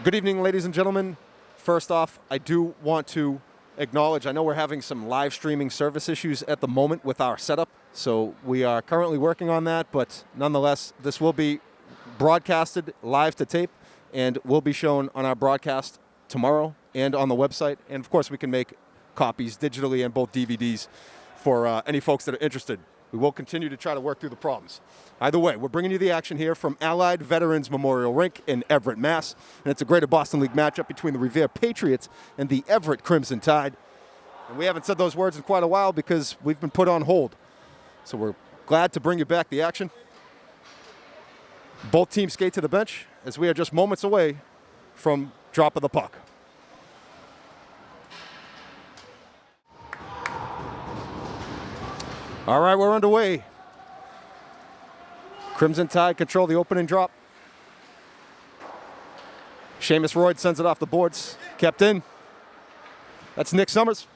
Good evening, ladies and gentlemen. First off, I do want to acknowledge, I know we're having some live streaming service issues at the moment with our setup, so we are currently working on that, but nonetheless, this will be broadcasted live to tape and will be shown on our broadcast tomorrow and on the website. And of course, we can make copies digitally and both DVDs for any folks that are interested. We will continue to try to work through the problems. Either way, we're bringing you the action here from Allied Veterans Memorial Rink in Everett, Mass. And it's a Greater Boston League matchup between the Revere Patriots and the Everett Crimson Tide. And we haven't said those words in quite a while because we've been put on hold. So we're glad to bring you back the action. Both teams skate to the bench as we are just moments away from drop of the puck. All right, we're underway. Crimson Tide control the opening drop. Seamus Royd sends it off the boards. Kept in. That's Nick Summers.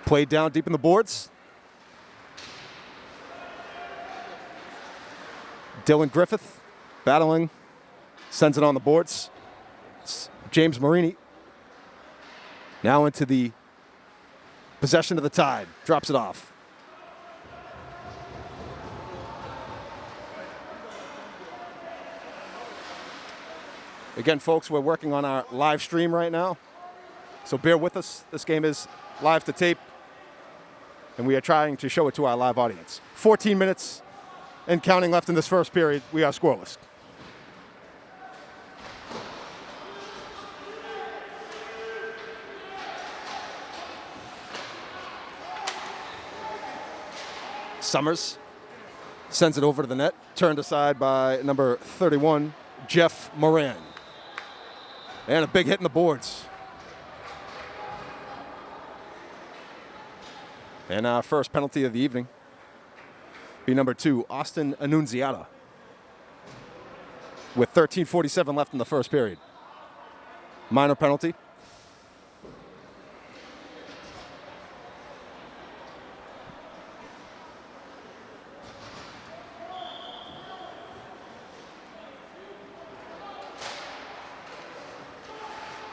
Played down deep in the boards. Dylan Griffith battling. Sends it on the boards. It's James Marini. Now into the possession of the Tide. Drops it off. Again, folks, we're working on our live stream right now. So bear with us. This game is live to tape. And we are trying to show it to our live audience. 14 minutes and counting left in this first period. We are scoreless. Summers sends it over to the net, turned aside by number 31, Jeff Moran. And a big hit in the boards. And our first penalty of the evening be number 2, Austin Annunziata, with 13:47 left in the first period. Minor penalty.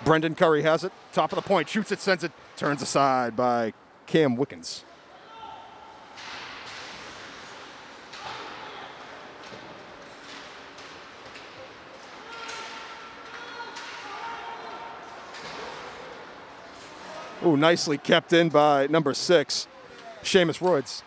Brendan Curry has it. Top of the point. Shoots it, sends it. Turns aside by Cam Wickens. Ooh, nicely kept in by number 6, Seamus Royds.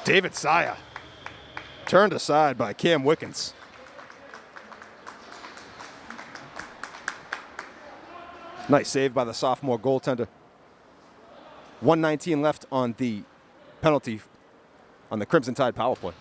David Saya, turned aside by Cam Wickens. Nice save by the sophomore goaltender. 1:19 left on the penalty on the Crimson Tide power play.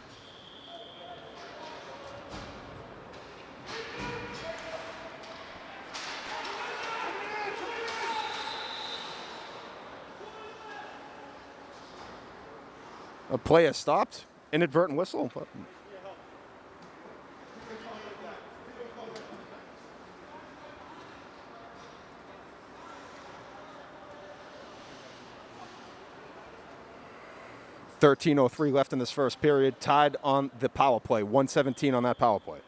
A play has stopped. Inadvertent whistle. .13:03 left in this first period. Tied on the power play. 1:17 on that power play.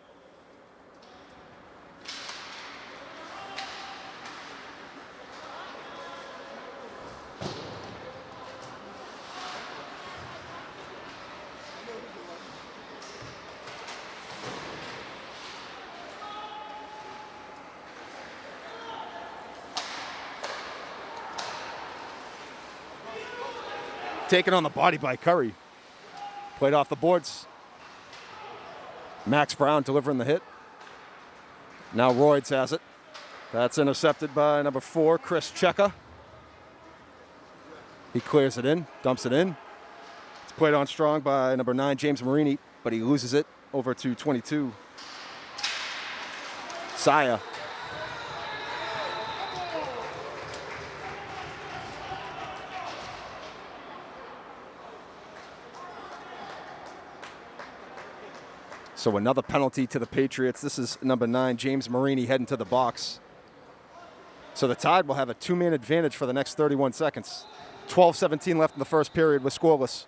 Taken on the body by Curry. Played off the boards. Max Brown delivering the hit. Now Royds has it. That's intercepted by number 4, Chris Cheka. He clears it in, dumps it in. It's played on strong by number 9, James Marini, but he loses it over to 22, Saya. So another penalty to the Patriots. This is number 9, James Marini, heading to the box. So the Tide will have a 2-man advantage for the next 31 seconds. 12:17 left in the first period with scoreless.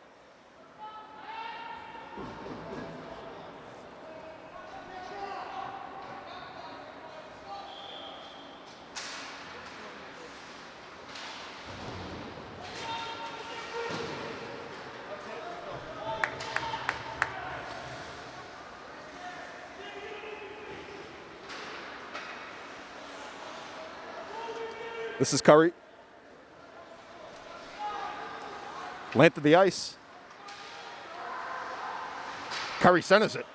This is Curry. Length of the ice. Curry centers it.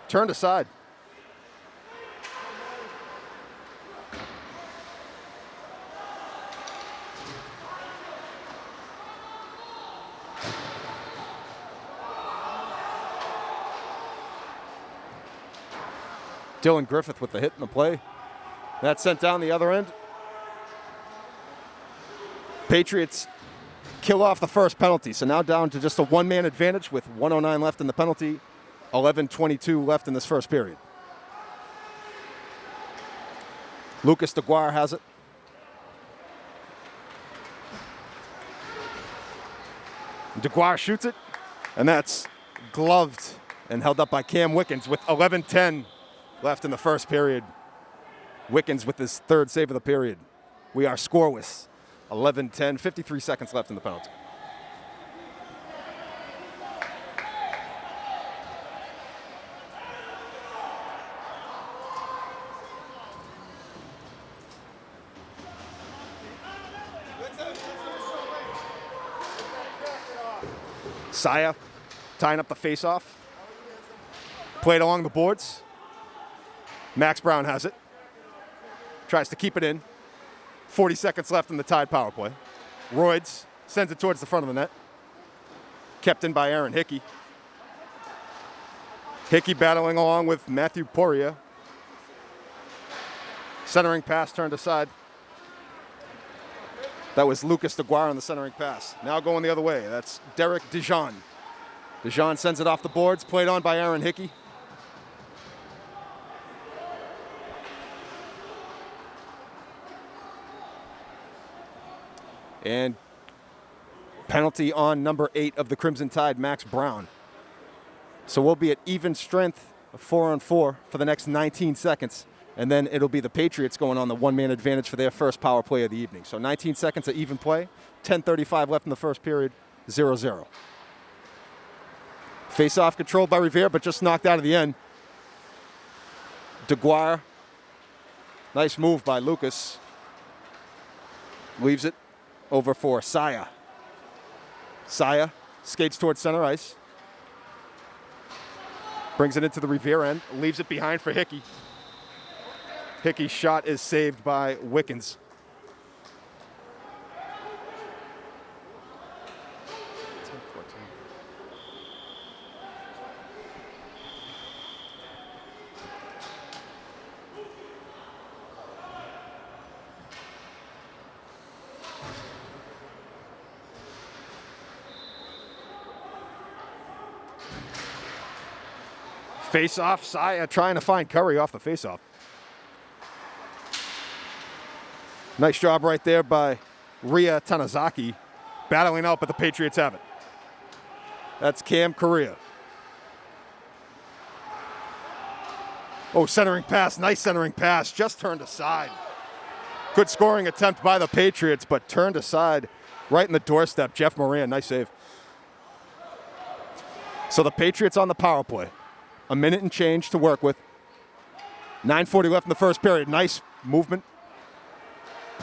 Turned aside. Dylan Griffith with the hit in the play. That's sent down the other end. Patriots kill off the first penalty, so now down to just a 1-man advantage with 1:09 left in the penalty, 11:22 left in this first period. Lucas DeGuire has it. DeGuire shoots it, and that's gloved and held up by Cam Wickens with 11:10 left in the first period. Wickens with his third save of the period. We are scoreless. 11:10, 53 seconds left in the penalty. Saya tying up the face-off. Played along the boards. Max Brown has it. Tries to keep it in. 40 seconds left in the Tide power play. Royds sends it towards the front of the net. Kept in by Aaron Hickey. Hickey battling along with Matthew Poirier. Centering pass turned aside. That was Lucas DeGuire on the centering pass. Now going the other way. That's Derek Dijon. Dijon sends it off the boards. Played on by Aaron Hickey. And penalty on number 8 of the Crimson Tide, Max Brown. So we'll be at even strength of 4-on-4 for the next 19 seconds. And then it'll be the Patriots going on the 1-man advantage for their first power play of the evening. So 19 seconds of even play, 10:35 left in the first period, 0-0. Face-off controlled by Revere, but just knocked out of the end. DeGuire, nice move by Lucas. Leaves it over for Saya. Saya skates towards center ice. Brings it into the Revere end. Leaves it behind for Hickey. Hickey's shot is saved by Wickens. Face-off, Saya trying to find Curry off the face-off. Nice job right there by Ria Tanazaki, battling out, but the Patriots have it. That's Cam Correa. Oh, centering pass, nice centering pass, just turned aside. Good scoring attempt by the Patriots, but turned aside right in the doorstep. Jeff Moran, nice save. So the Patriots on the power play. A minute and change to work with. 9:40 left in the first period. Nice movement.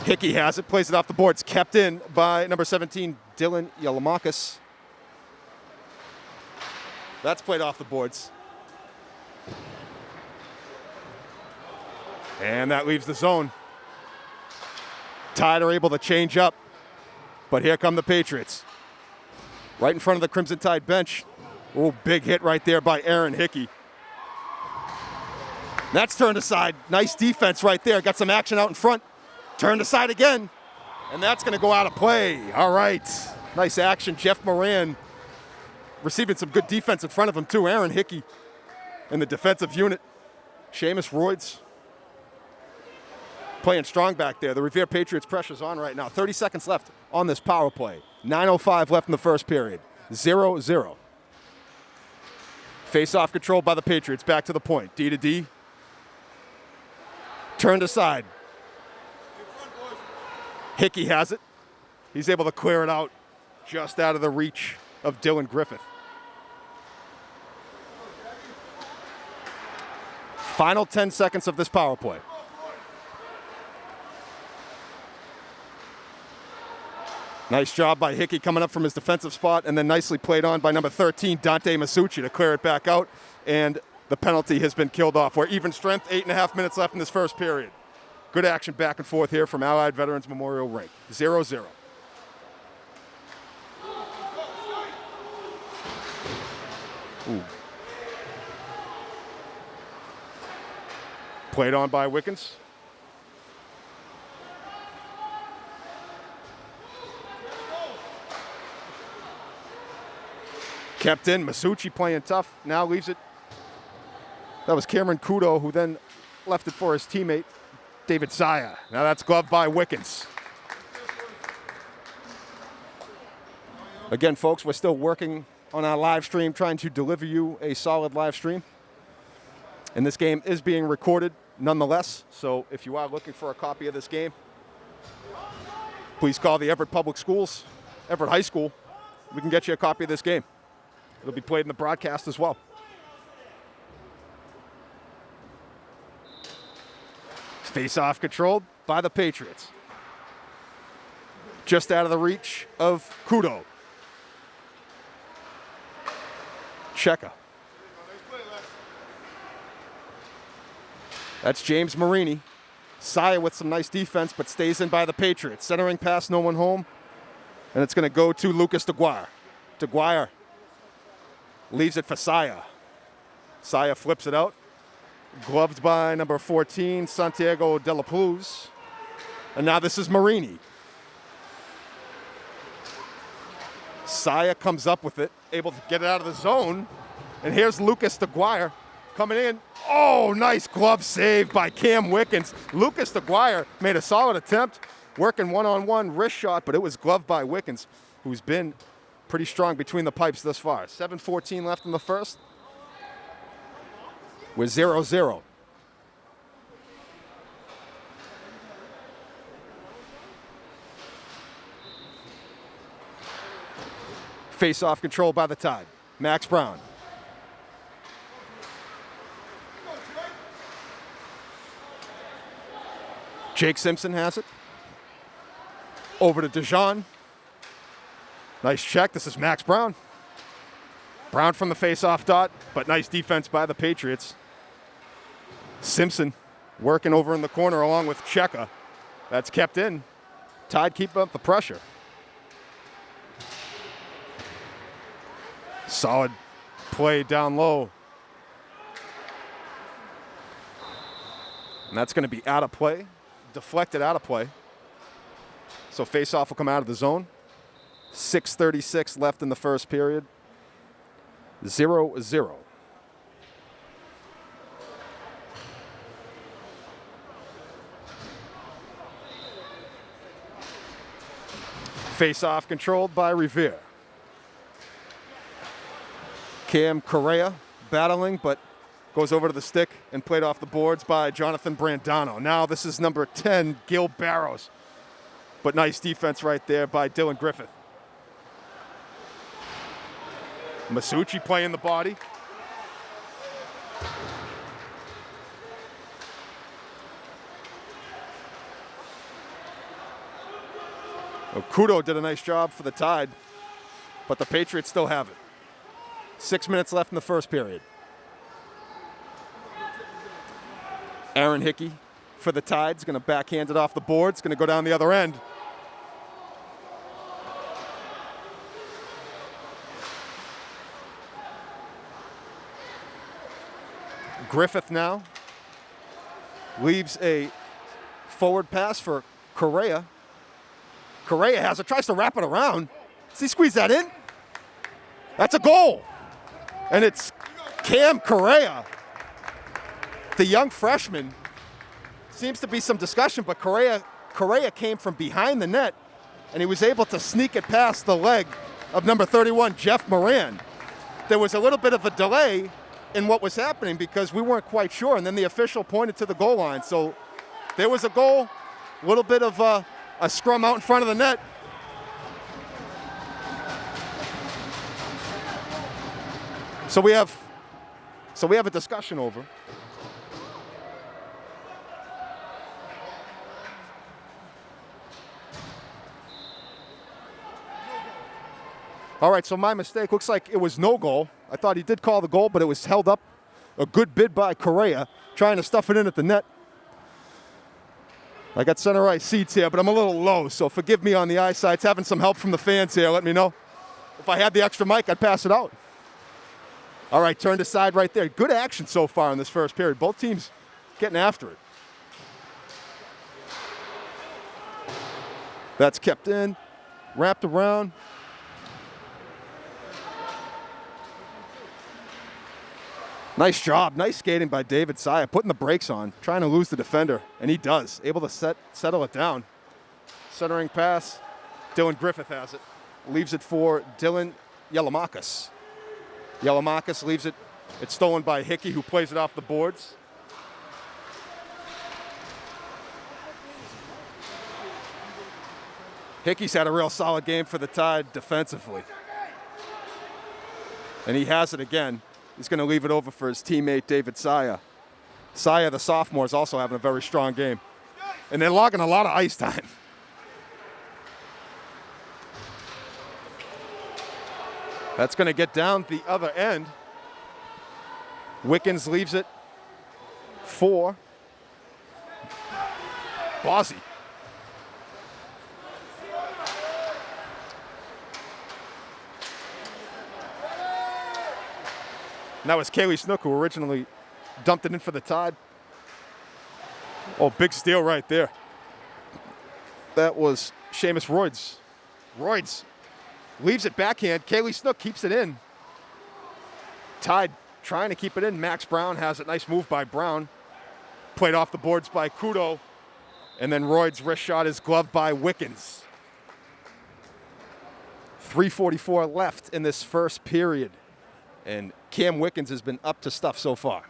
Hickey has it, plays it off the boards. Kept in by number 17, Dylan Yalamakis. That's played off the boards. And that leaves the zone. Tide are able to change up. But here come the Patriots. Right in front of the Crimson Tide bench. Oh, big hit right there by Aaron Hickey. That's turned aside. Nice defense right there. Got some action out in front. Turned aside again. And that's going to go out of play. All right. Nice action. Jeff Moran receiving some good defense in front of him, too. Aaron Hickey in the defensive unit. Seamus Royds playing strong back there. The Revere Patriots pressure's on right now. 30 seconds left on this power play. 9:05 left in the first period. 0-0. Face-off controlled by the Patriots. Back to the point. D to D. Turned aside. Hickey has it. He's able to clear it out just out of the reach of Dylan Griffith. Final 10 seconds of this power play. Nice job by Hickey coming up from his defensive spot, and then nicely played on by number 13, Dante Masucci, to clear it back out, and the penalty has been killed off. We're even strength, 8.5 minutes left in this first period. Good action back and forth here from Allied Veterans Memorial Rink. 0-0. Ooh. Played on by Wickens. Kept in. Masucci playing tough. Now leaves it. That was Cameron Kudo, who then left it for his teammate, David Zaya. Now that's gloved by Wickens. Again, folks, we're still working on our live stream, trying to deliver you a solid live stream. And this game is being recorded nonetheless. So if you are looking for a copy of this game, please call the Everett Public Schools, Everett High School. We can get you a copy of this game. It'll be played in the broadcast as well. Face-off controlled by the Patriots. Just out of the reach of Kudo. Cheka. That's James Marini. Saya with some nice defense, but stays in by the Patriots. Centering pass, no one home. And it's going to go to Lucas DeGuire. DeGuire leaves it for Saya. Saya flips it out. Gloved by number 14, Santiago de la Cruz. And now this is Marini. Saya comes up with it, able to get it out of the zone. And here's Lucas DeGuire coming in. Oh, nice glove save by Cam Wickens. Lucas DeGuire made a solid attempt, working one-on-one wrist shot, but it was gloved by Wickens, who's been pretty strong between the pipes thus far. 7:14 left in the first. We're 0-0. Face-off control by the Tide. Max Brown. Jake Simpson has it. Over to DeJean. Nice check. This is Max Brown. Brown from the face-off dot, but nice defense by the Patriots. Simpson working over in the corner along with Cheka. That's kept in. Tide keep up the pressure. Solid play down low. And that's going to be out of play. Deflected out of play. So face-off will come out of the zone. 6:36 left in the first period. 0-0. Face-off controlled by Revere. Cam Correa battling, but goes over to the stick and played off the boards by Jonathan Brandano. Now this is number 10, Gil Barrows. But nice defense right there by Dylan Griffith. Masucci playing the body. Okudo did a nice job for the Tide, but the Patriots still have it. 6 minutes left in the first period. Aaron Hickey for the Tide's going to backhand it off the boards, going to go down the other end. Griffith now leaves a forward pass for Correa. Correa has it, tries to wrap it around. Does he squeeze that in? That's a goal. And it's Cam Correa the young freshman, seems to be some discussion, but Correa came from behind the net, and he was able to sneak it past the leg of number 31, Jeff Moran. There was a little bit of a delay in what was happening because we weren't quite sure, and then the official pointed to the goal line. So there was a goal, a little bit of a scrum out in front of the net. So we have a discussion over. All right, so my mistake. Looks like it was no goal. I thought he did call the goal, but it was held up. A good bid by Correa, trying to stuff it in at the net. I got center right seats here, but I'm a little low, so forgive me on the eyesight. Having some help from the fans here. Let me know. If I had the extra mic, I'd pass it out. All right, turned aside right there. Good action so far in this first period. Both teams getting after it. That's kept in, wrapped around. Nice job, nice skating by David Saya, putting the brakes on, trying to lose the defender, and he does. Able to settle it down. Centering pass, Dylan Griffith has it. Leaves it for Dylan Yelamakis. Yelamakis leaves it. It's stolen by Hickey, who plays it off the boards. Hickey's had a real solid game for the Tide defensively. And he has it again. He's going to leave it over for his teammate, David Saya. Saya, the sophomore, is also having a very strong game. And they're logging a lot of ice time. That's going to get down the other end. Wickens leaves it for Bozzy. And that was Kaylee Snook, who originally dumped it in for the Tide. Oh, big steal right there. That was Seamus Royds. Royds leaves it backhand. Kaylee Snook keeps it in. Tide trying to keep it in. Max Brown has it. Nice move by Brown. Played off the boards by Kudo. And then Royds' wrist shot is gloved by Wickens. 3:44 left in this first period. And Cam Wickens has been up to stuff so far.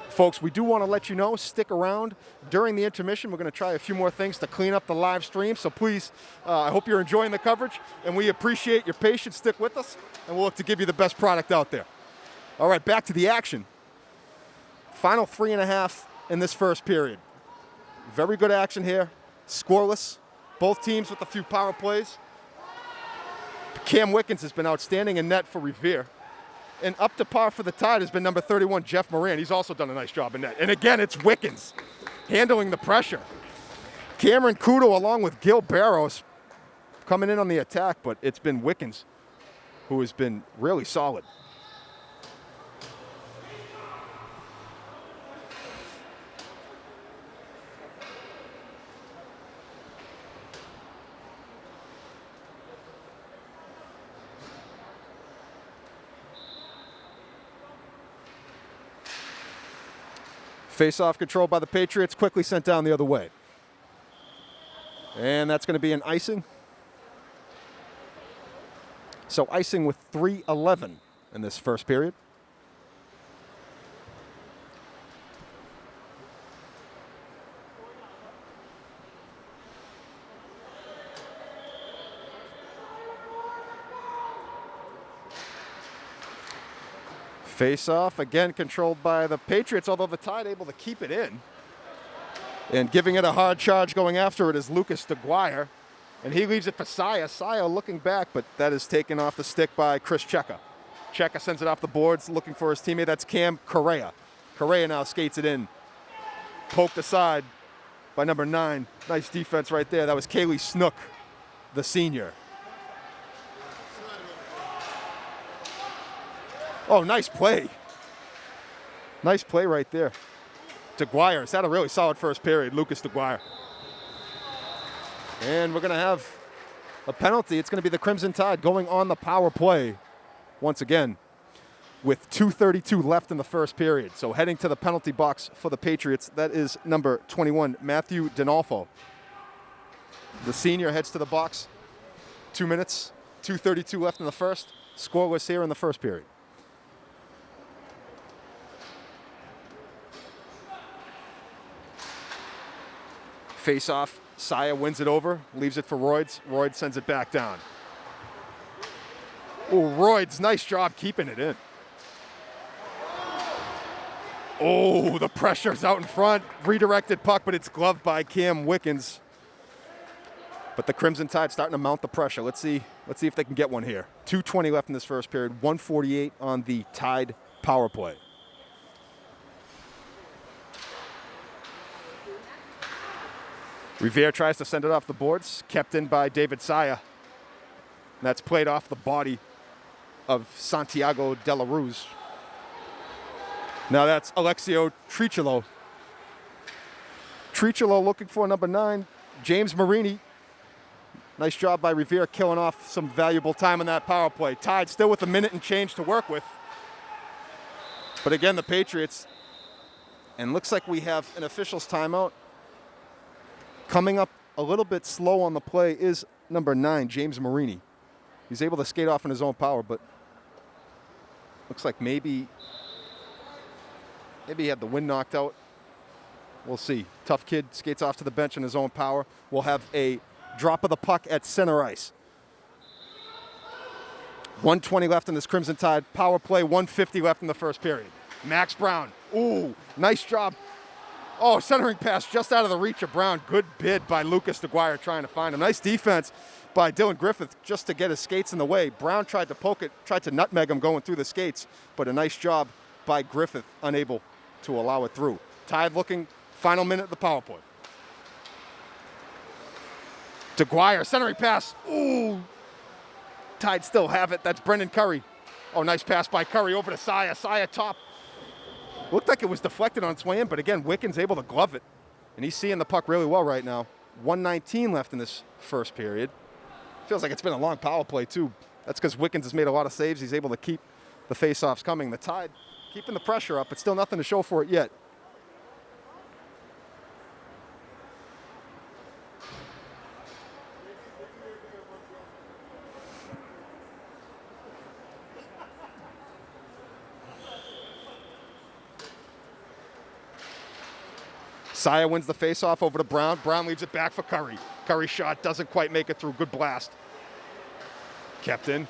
Folks, we do want to let you know, stick around. During the intermission, we're going to try a few more things to clean up the live stream. So please, I hope you're enjoying the coverage, and we appreciate your patience. Stick with us, and we'll look to give you the best product out there. All right, back to the action. Final 3.5 in this first period. Very good action here. Scoreless. Both teams with a few power plays. Cam Wickens has been outstanding in net for Revere. And up to par for the Tide has been number 31, Jeff Moran. He's also done a nice job in net. And again, it's Wickens handling the pressure. Cameron Kudo along with Gil Barrows coming in on the attack, but it's been Wickens who has been really solid. Face-off controlled by the Patriots, quickly sent down the other way. And that's going to be an icing. So icing with 3:11 in this first period. Face-off, again controlled by the Patriots, although the Tide able to keep it in. And giving it a hard charge going after it is Lucas DeGuire. And he leaves it for Saya. Saya looking back, but that is taken off the stick by Chris Cheka. Cheka sends it off the boards, looking for his teammate. That's Cam Correa. Correa now skates it in. Poked aside by number 9. Nice defense right there. That was Kaylee Snook, the senior. Oh, nice play. Nice play right there. DeGuire has had a really solid first period, Lucas DeGuire. And we're going to have a penalty. It's going to be the Crimson Tide going on the power play once again with 2:32 left in the first period. So heading to the penalty box for the Patriots, that is number 21, Matthew Dinolfo. The senior heads to the box. 2 minutes, 2:32 left in the first. Scoreless here in the first period. Face off. Saya wins it over, leaves it for Royds. Royds sends it back down. Oh, Royds, nice job keeping it in. Oh, the pressure's out in front. Redirected puck, but it's gloved by Cam Wickens. But the Crimson Tide starting to mount the pressure. Let's see if they can get one here. 2:20 left in this first period. 1:48 on the Tide power play. Revere tries to send it off the boards, kept in by David Saya. And that's played off the body of Santiago De La Ruz. Now that's Alexio Tricolo. Tricolo looking for number 9, James Marini. Nice job by Revere killing off some valuable time on that power play. Tide still with a minute and change to work with. But again, the Patriots, and looks like we have an official's timeout. Coming up a little bit slow on the play is number 9, James Marini. He's able to skate off in his own power, but looks like maybe he had the wind knocked out. We'll see. Tough kid skates off to the bench in his own power. We'll have a drop of the puck at center ice. 1:20 left in this Crimson Tide power play. 1:50 left in the first period. Max Brown. Ooh, nice job. Oh, centering pass just out of the reach of Brown. Good bid by Lucas DeGuire trying to find him. Nice defense by Dylan Griffith just to get his skates in the way. Brown tried to poke it, tried to nutmeg him going through the skates, but a nice job by Griffith, unable to allow it through. Tide looking, final minute of the power play. DeGuire, centering pass. Ooh, Tide still have it. That's Brendan Curry. Oh, nice pass by Curry over to Saya. Saya top. Looked like it was deflected on its way in, but again, Wickens able to glove it. And he's seeing the puck really well right now. 1:19 left in this first period. Feels like it's been a long power play, too. That's because Wickens has made a lot of saves. He's able to keep the face-offs coming. The Tide keeping the pressure up, but still nothing to show for it yet. Saya wins the faceoff over to Brown. Brown leaves it back for Curry. Curry shot doesn't quite make it through. Good blast. Kept in.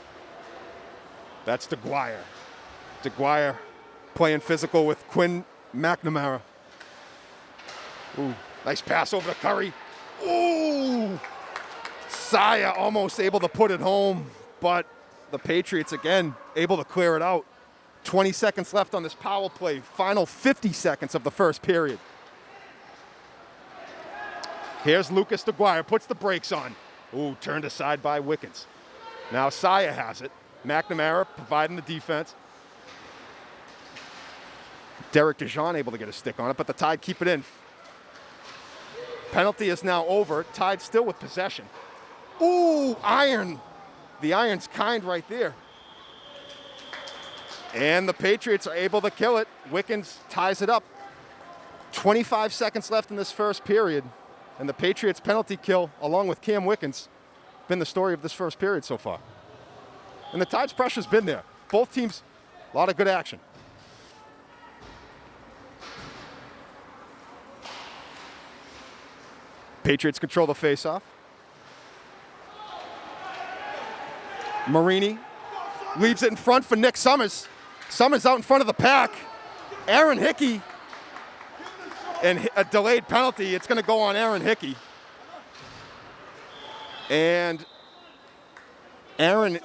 That's DeGuire. DeGuire playing physical with Quinn McNamara. Ooh, nice pass over to Curry. Ooh! Saya almost able to put it home, but the Patriots again able to clear it out. 20 seconds left on this power play. Final 50 seconds of the first period. Here's Lucas DeGuire, puts the brakes on. Ooh, turned aside by Wickens. Now Saya has it. McNamara providing the defense. Derek DeJean able to get a stick on it, but the Tide keep it in. Penalty is now over. Tide still with possession. Ooh, iron. The iron's kind right there. And the Patriots are able to kill it. Wickens ties it up. 25 seconds left in this first period. And the Patriots' penalty kill, along with Cam Wickens, been the story of this first period so far. And the Tide's pressure's been there. Both teams, a lot of good action. Patriots control the faceoff. Marini leaves it in front for Nick Summers. Summers out in front of the pack. Aaron Hickey. And a delayed penalty. It's going to go on Aaron Hickey. And Aaron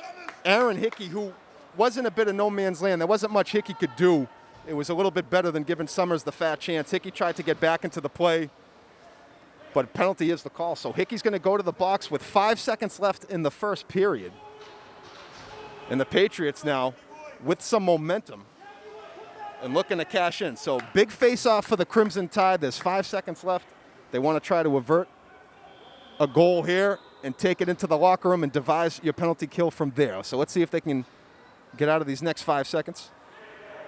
Hickey, who was in a bit of no man's land. There wasn't much Hickey could do. It was a little bit better than giving Summers the fat chance. Hickey tried to get back into the play, but penalty is the call. So Hickey's going to go to the box with 5 seconds left in the first period. And the Patriots now, with some momentum, and looking to cash in. So big face-off for the Crimson Tide. There's 5 seconds left. They want to try to avert a goal here. and take it into the locker room and devise your penalty kill from there. So let's see if they can get out of these next 5 seconds.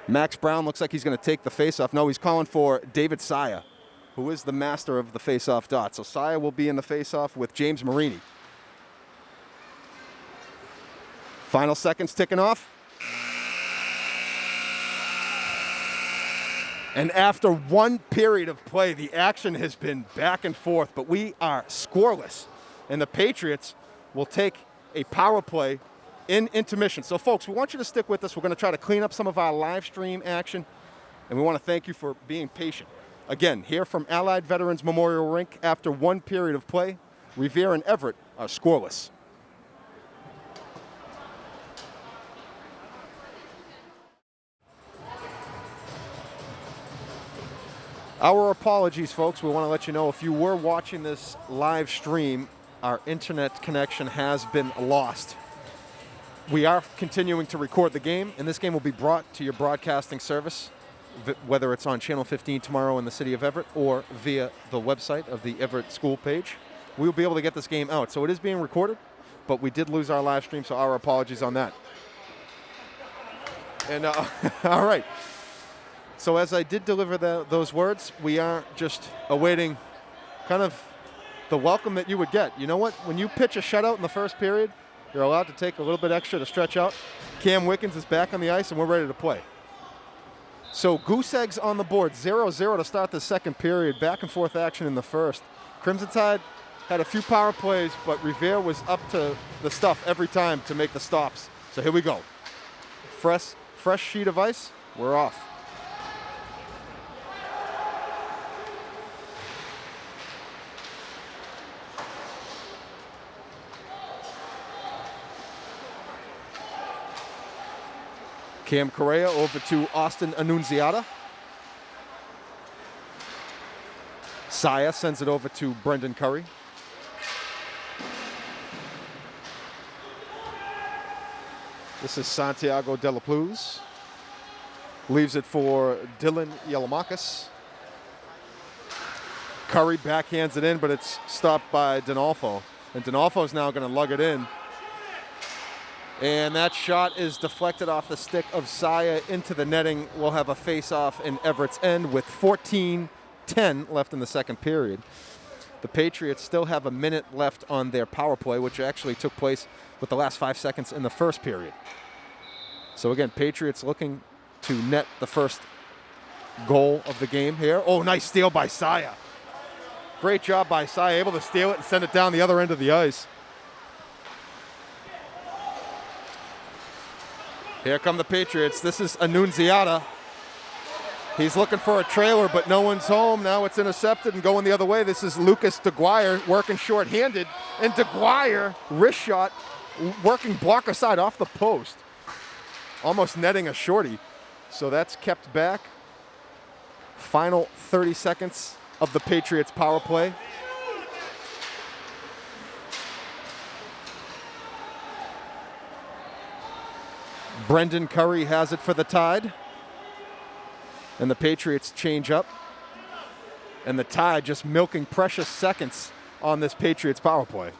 Max Brown looks like he's going to take the faceoff. No, he's calling for David Saya, who is the master of the faceoff dot. So Saya will be in the faceoff with James Marini. Final seconds ticking off. And after one period of play, the action has been back and forth, but we are scoreless. And the Patriots will take a power play in intermission. So, folks, we want you to stick with us. We're going to try to clean up some of our live stream action, and we want to thank you for being patient. Again, here from Allied Veterans Memorial Rink, after one period of play, Revere and Everett are scoreless. Our apologies, folks. We want to let you know if you were watching this live stream, our internet connection has been lost. We are continuing to record the game, and this game will be brought to your broadcasting service, whether it's on Channel 15 tomorrow in the city of Everett or via the website of the Everett School page. We will be able to get this game out. So it is being recorded, but we did lose our live stream, so our apologies on that. And all right. So as I did deliver those words, we are just awaiting kind of the welcome that you would get. You know what? When you pitch a shutout in the first period, you're allowed to take a little bit extra to stretch out. Cam Wickens is back on the ice, and we're ready to play. So goose eggs on the board, 0-0 to start the second period. Back and forth action in the first. Crimson Tide had a few power plays, but Revere was up to the stuff every time to make the stops. So here we go. Fresh sheet of ice, we're off. Cam Correa over to Austin Annunziata. Saya sends it over to Brendan Curry. This is Santiago De La Pluz. Leaves it for Dylan Yelamakis. Curry backhands it in, but it's stopped by Donalfo. And Donalfo's now going to lug it in. And that shot is deflected off the stick of Saya into the netting. We'll have a face-off in Everett's end with 14-10 left in the second period. The Patriots still have a minute left on their power play, which actually took place with the last 5 seconds in the first period. So again, Patriots looking to net the first goal of the game here. Oh, nice steal by Saya. Great job by Saya, able to steal it and send it down the other end of the ice. Here come the Patriots. This is Annunziata. He's looking for a trailer, but no one's home. Now it's intercepted and going the other way. This is Lucas DeGuire working short-handed. And DeGuire, wrist shot, working blocker side off the post. Almost netting a shorty. So that's kept back. Final 30 seconds of the Patriots power play. Brendan Curry has it for the Tide. And the Patriots change up. And the Tide just milking precious seconds on this Patriots power play.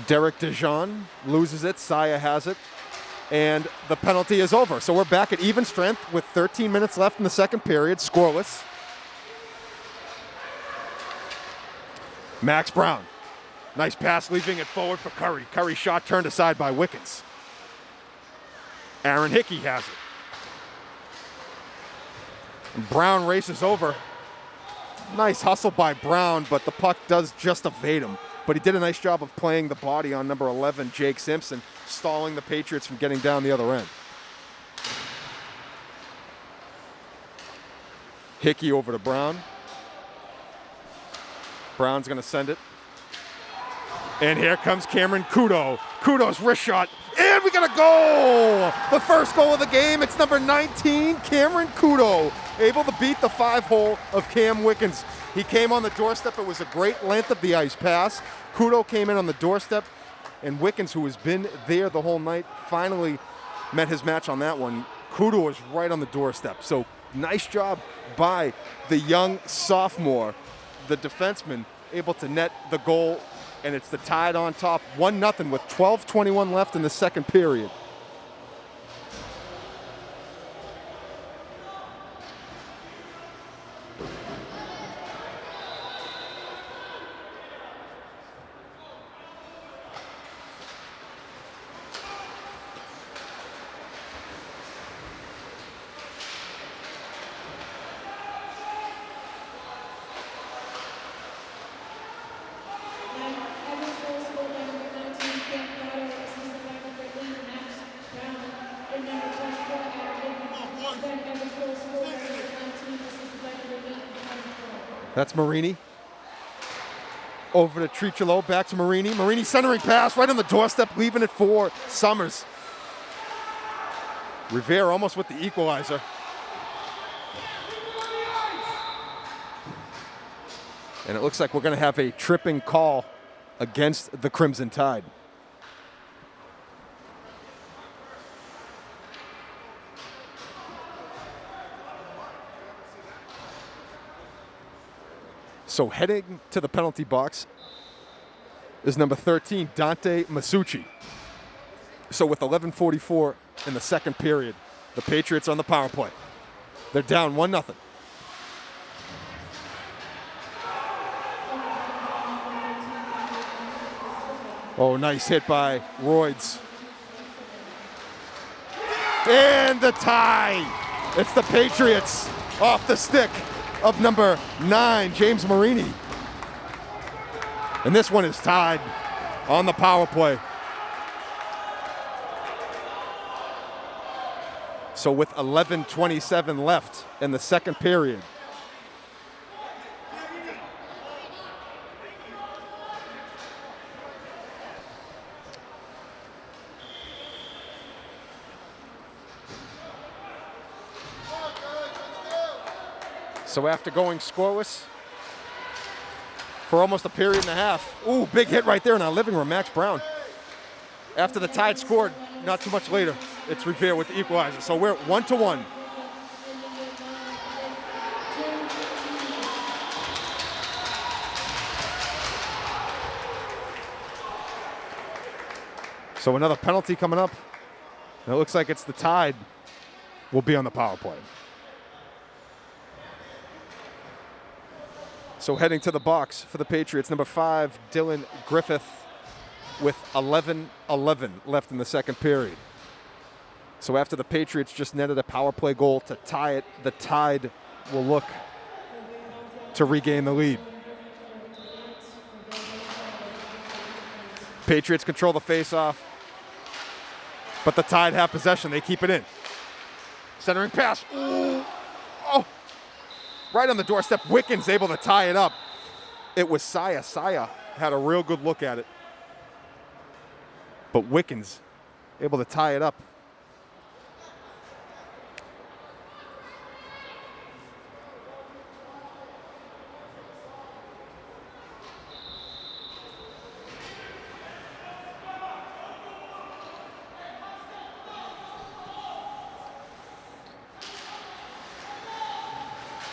Derek DeJean loses it. Saya has it. And the penalty is over. So we're back at even strength with 13 minutes left in the second period, scoreless. Max Brown. Nice pass, leaving it forward for Curry. Curry shot turned aside by Wickens. Aaron Hickey has it. And Brown races over. Nice hustle by Brown, but the puck does just evade him. But he did a nice job of playing the body on number 11, Jake Simpson, stalling the Patriots from getting down the other end. Hickey over to Brown. Brown's going to send it. And here comes Cameron Kudo. Kudo's wrist shot. And we got a goal! The first goal of the game. It's number 19, Cameron Kudo, able to beat the 5-hole of Cam Wickens. He came on the doorstep. It was a great length of the ice pass. Kudo came in on the doorstep. And Wickens, who has been there the whole night, finally met his match on that one. Kudu is right on the doorstep. So nice job by the young sophomore, the defenseman, able to net the goal, and it's the Tide on top, 1-0 with 12:21 left in the second period. That's Marini. Over to Tricolo, back to Marini. Marini centering pass right on the doorstep, leaving it for Summers. Revere almost with the equalizer. And it looks like we're going to have a tripping call against the Crimson Tide. So heading to the penalty box is number 13, Dante Masucci. So with 11:44 in the second period, the Patriots on the power play. They're down 1-0. Oh, nice hit by Royds. And the tie. It's the Patriots off the stick of number 9, James Marini. And this one is tied on the power play. So with 11:27 left in the second period. So after going scoreless for almost a period and a half. Ooh, big hit right there in our living room, Max Brown. After the Tide scored, not too much later, it's Revere with the equalizer. So we're 1-1. So another penalty coming up. And it looks like it's the Tide will be on the power play. So heading to the box for the Patriots, number 5, Dylan Griffith, with 11:11 left in the second period. So after the Patriots just netted a power play goal to tie it, the Tide will look to regain the lead. Patriots control the faceoff, but the Tide have possession. They keep it in. Centering pass. Ooh. Oh. Right on the doorstep. Wickens able to tie it up. It was Saya. Saya had a real good look at it. But Wickens able to tie it up.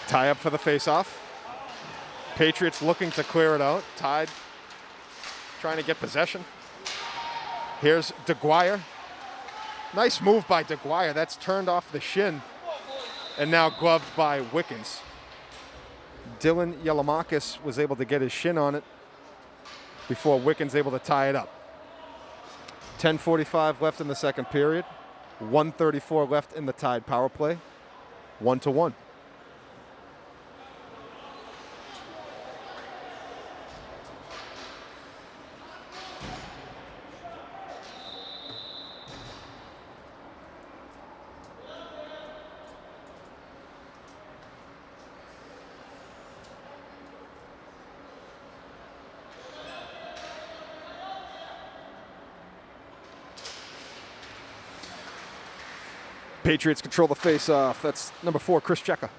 Tie up for the faceoff. Patriots looking to clear it out. Tide trying to get possession. Here's DeGuire. Nice move by DeGuire. That's turned off the shin and now gloved by Wickens. Dylan Yelamakis was able to get his shin on it before Wickens able to tie it up. 10:45 left in the second period. 1:34 left in the Tide power play. 1-1. Patriots control the face-off. That's number 4, Chris Checker.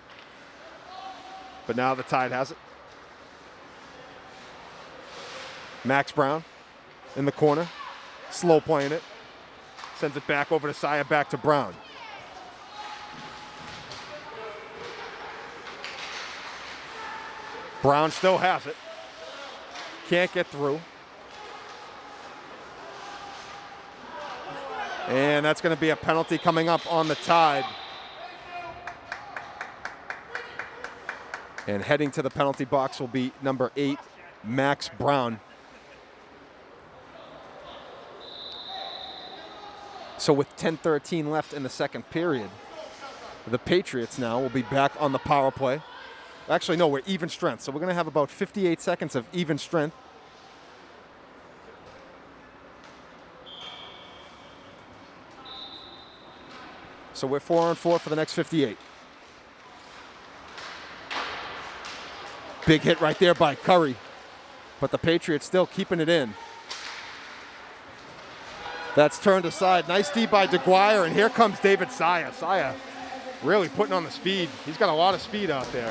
But now the Tide has it. Max Brown in the corner, slow playing it. Sends it back over to Saya, back to Brown. Brown still has it. Can't get through. And that's going to be a penalty coming up on the Tide. And heading to the penalty box will be number 8, Max Brown. So with 10:13 left in the second period, the Patriots now will be back on the power play. Actually, no, we're even strength. So we're going to have about 58 seconds of even strength. So we're 4-on-4 for the next 58. Big hit right there by Curry. But the Patriots still keeping it in. That's turned aside. Nice D by DeGuire, and here comes David Saya. Saya really putting on the speed. He's got a lot of speed out there.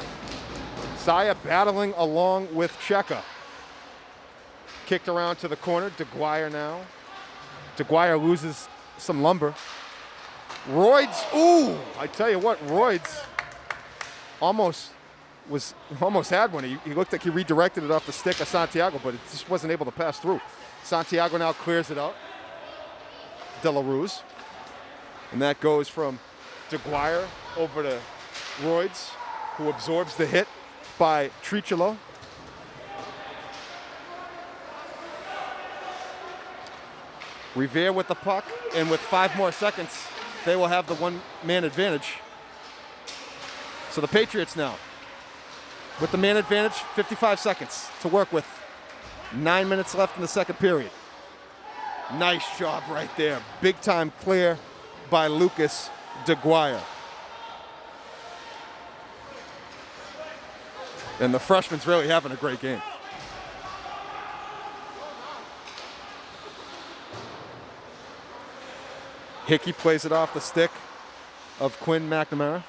Saya battling along with Cheka. Kicked around to the corner. DeGuire now. DeGuire loses some lumber. Royds, ooh, I tell you what, Royds almost had one. He looked like he redirected it off the stick of Santiago, but it just wasn't able to pass through. Santiago now clears it out. De La Ruz. And that goes from DeGuire over to Royds, who absorbs the hit by Tricolo. Revere with the puck, and with 5 more seconds, they will have the one-man advantage. So the Patriots now, with the man advantage, 55 seconds to work with. 9 minutes left in the second period. Nice job right there. Big-time clear by Lucas DeGuire. And the freshman's really having a great game. Hickey plays it off the stick of Quinn McNamara.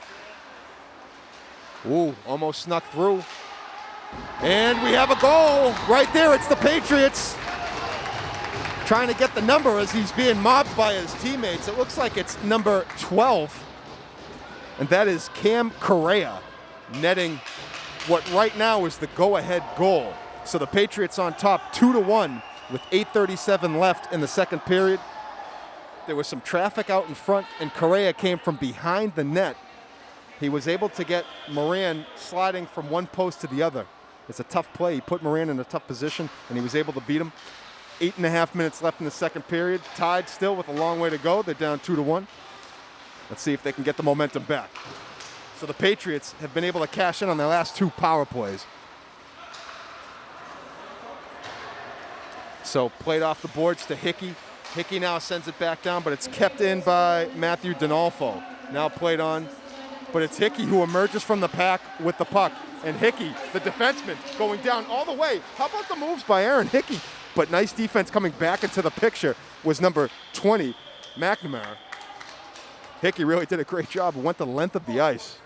Ooh, almost snuck through. And we have a goal right there. It's the Patriots trying to get the number as he's being mobbed by his teammates. It looks like it's number 12. And that is Cam Correa netting what right now is the go-ahead goal. So the Patriots on top 2-1 with 8:37 left in the second period. There was some traffic out in front, and Correa came from behind the net. He was able to get Moran sliding from one post to the other. It's a tough play. He put Moran in a tough position, and he was able to beat him. 8.5 minutes left in the second period. Tied still with a long way to go. They're down 2-1. Let's see if they can get the momentum back. So the Patriots have been able to cash in on their last 2 power plays. So played off the boards to Hickey. Hickey now sends it back down, but it's kept in by Matthew Dinolfo. Now played on, but it's Hickey who emerges from the pack with the puck. And Hickey, the defenseman, going down all the way. How about the moves by Aaron Hickey? But nice defense coming back into the picture was number 20, McNamara. Hickey really did a great job and went the length of the ice.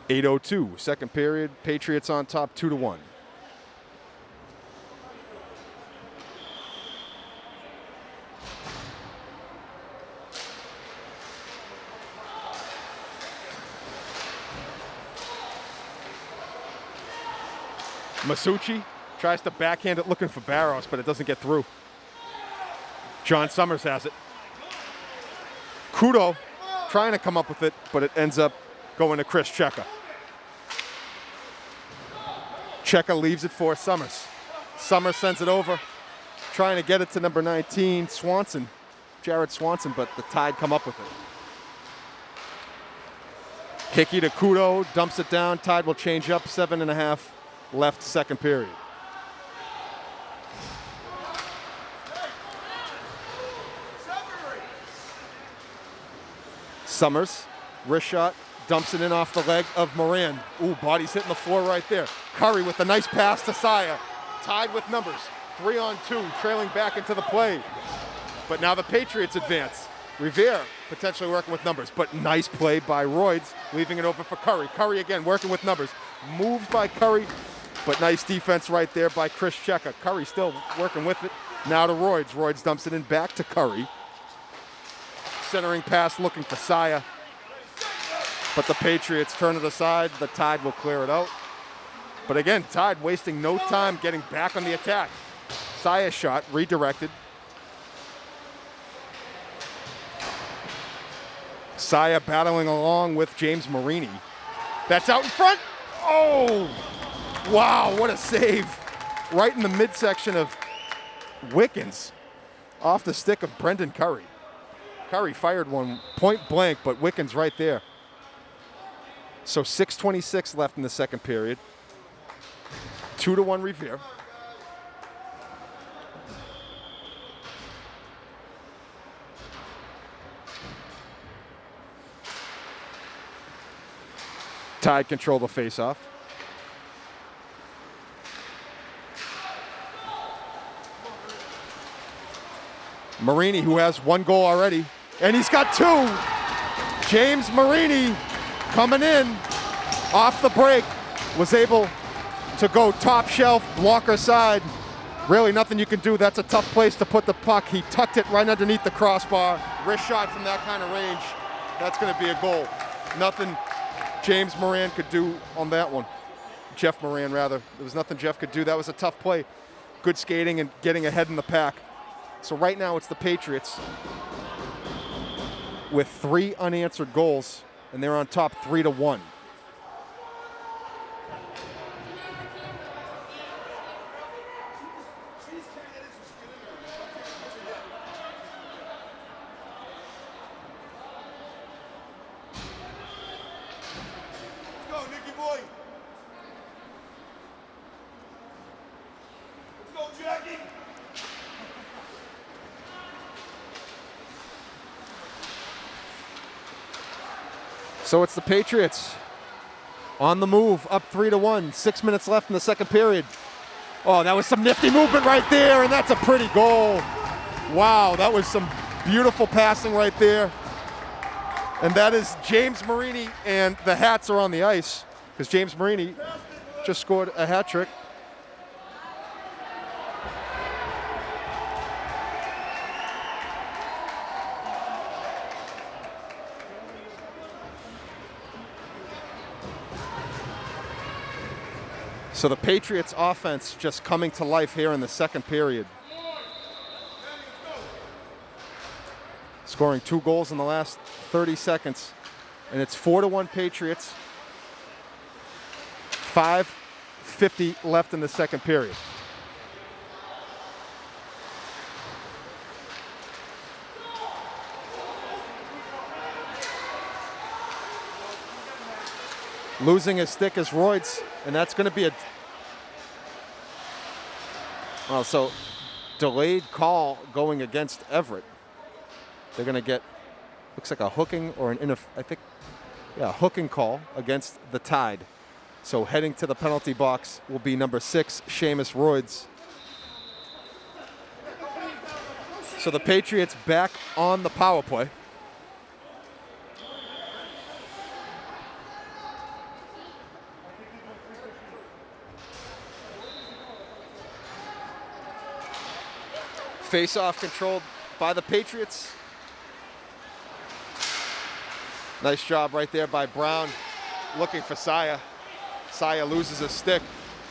.802, second period, Patriots on top 2-1. Masucci tries to backhand it looking for Barros, but it doesn't get through. John Summers has it. Kudo trying to come up with it, but it ends up going to Chris Cheka. Cheka leaves it for Summers. Summers sends it over, trying to get it to number 19, Swanson, Jared Swanson, but the Tide come up with it. Hickey to Kudo, dumps it down. Tide will change up, 7.5 left second period. Summers, wrist shot, dumps it in off the leg of Moran. Ooh, body's hitting the floor right there. Curry with a nice pass to Saya. Tied with numbers, 3-on-2, trailing back into the play. But now the Patriots advance. Revere potentially working with numbers, but nice play by Royds, leaving it open for Curry. Curry again working with numbers. Moved by Curry, but nice defense right there by Chris Cheka. Curry still working with it. Now to Royds. Royds dumps it in back to Curry. Centering pass looking for Saya. But the Patriots turn it aside. The Tide will clear it out. But again, Tide wasting no time getting back on the attack. Saya's shot redirected. Saya battling along with James Marini. That's out in front. Oh, wow, what a save. Right in the midsection of Wickens off the stick of Brendan Curry. Curry fired one point blank, but Wickens right there. So 6:26 left in the second period. 2-1 Revere. Tide control the faceoff. Marini, who has one goal already, and he's got two. James Marini coming in off the break, was able to go top shelf, blocker side. Really nothing you can do. That's a tough place to put the puck. He tucked it right underneath the crossbar. Wrist shot from that kind of range. That's going to be a goal. Nothing James Moran could do on that one. Jeff Moran, rather. There was nothing Jeff could do. That was a tough play. Good skating and getting ahead in the pack. So right now it's the Patriots with 3 unanswered goals, and they're on top 3-1. So it's the Patriots on the move, up 3-1. 6 minutes left in the second period. Oh, that was some nifty movement right there, and that's a pretty goal. Wow, that was some beautiful passing right there. And that is James Marini, and the hats are on the ice because James Marini just scored a hat trick. So the Patriots offense just coming to life here in the second period. Scoring 2 goals in the last 30 seconds. And it's 4-1 Patriots. 5:50 left in the second period. Losing his stick is Royds, and that's going to be a so delayed call going against Everett. They're going to get, looks like a hooking or hooking call against the Tide. So heading to the penalty box will be number 6, Seamus Royds. So the Patriots back on the power play. Face-off controlled by the Patriots. Nice job right there by Brown, looking for Saya. Saya loses his stick,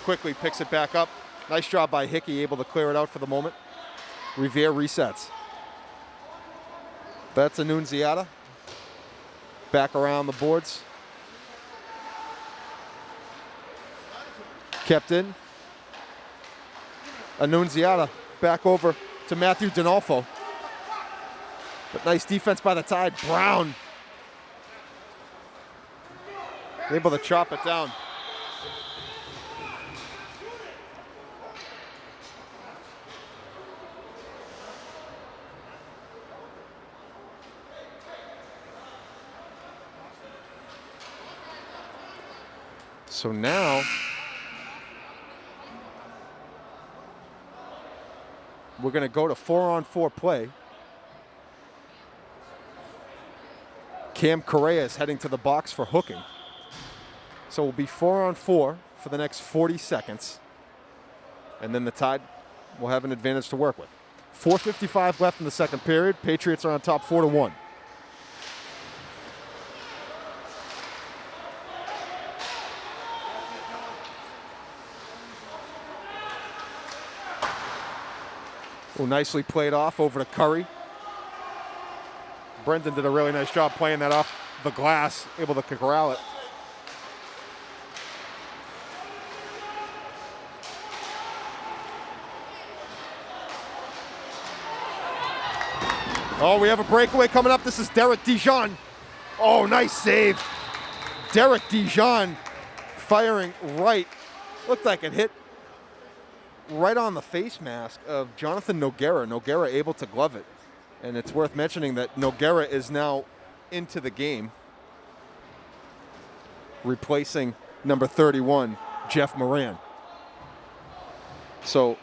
quickly picks it back up. Nice job by Hickey, able to clear it out for the moment. Revere resets. That's Annunziata. Back around the boards. Kept in. Annunziata back over to Matthew Dinolfo. But nice defense by the Tide. Brown able to chop it down. So now we're going to go to 4-on-4 play. Cam Correa is heading to the box for hooking. So we'll be 4-on-4 for the next 40 seconds. And then the Tide will have an advantage to work with. 4:55 left in the second period. Patriots are on top 4-1. who nicely played off over to Curry. Brendan did a really nice job playing that off the glass, able to corral it. Oh, we have a breakaway coming up. This is Derek Dijon. Oh, nice save. Derek Dijon firing right. Looked like it hit right on the face mask of Jonathan Noguera. Noguera able to glove it. And it's worth mentioning that Noguera is now into the game, replacing number 31, Jeff Moran. So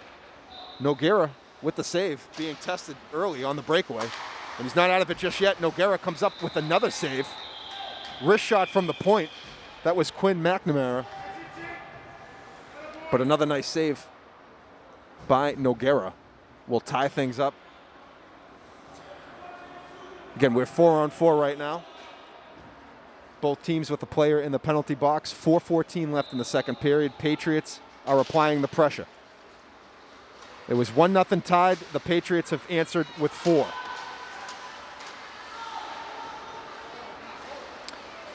Noguera with the save, being tested early on the breakaway. And he's not out of it just yet. Noguera comes up with another save. Wrist shot from the point. That was Quinn McNamara. But another nice save by Noguera will tie things up. Again, we're 4-on-4 right now. Both teams with a player in the penalty box. 4:14 left in the second period. Patriots are applying the pressure. It was 1-0 tied. The Patriots have answered with 4.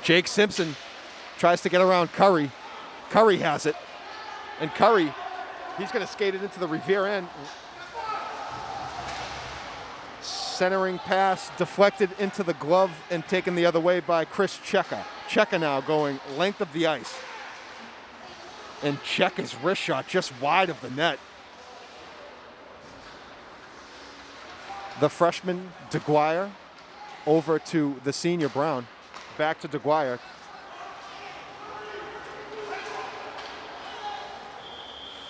Jake Simpson tries to get around Curry. Curry has it. And Curry, he's going to skate it into the Revere end. Centering pass deflected into the glove and taken the other way by Chris Cheka. Cheka now going length of the ice. And Cheka's wrist shot just wide of the net. The freshman DeGuire over to the senior Brown. Back to DeGuire.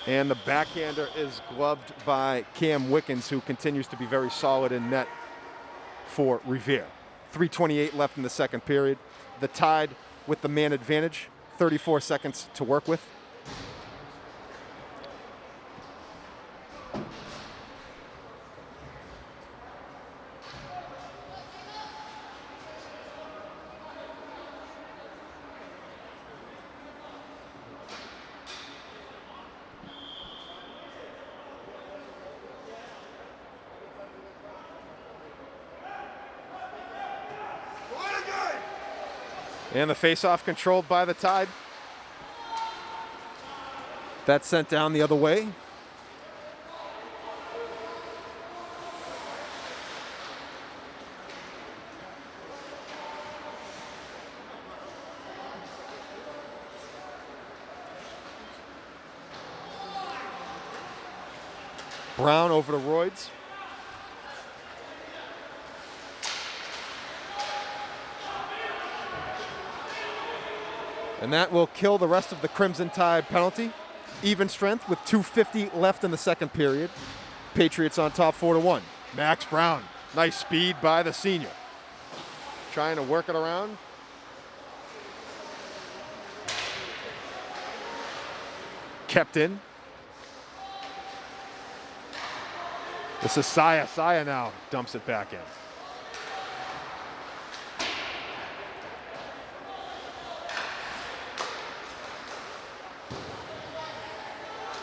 And the backhander is gloved by Cam Wickens, who continues to be very solid in net for Revere. 3:28 left in the second period. The Tide with the man advantage. 34 seconds to work with. And the face-off controlled by the Tide. That's sent down the other way. Brown over to Royds. And that will kill the rest of the Crimson Tide penalty. Even strength with 2:50 left in the second period. Patriots on top 4-1. Max Brown, nice speed by the senior. Trying to work it around. Kept in. This is Saya. Saya now dumps it back in.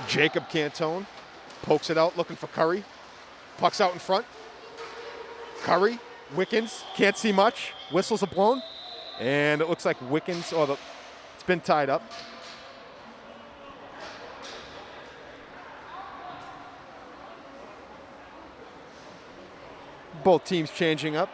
Jacob Cantone pokes it out, looking for Curry. Puck's out in front. Curry, Wickens, can't see much. Whistles are blown. And it looks like Wickens, it's been tied up. Both teams changing up.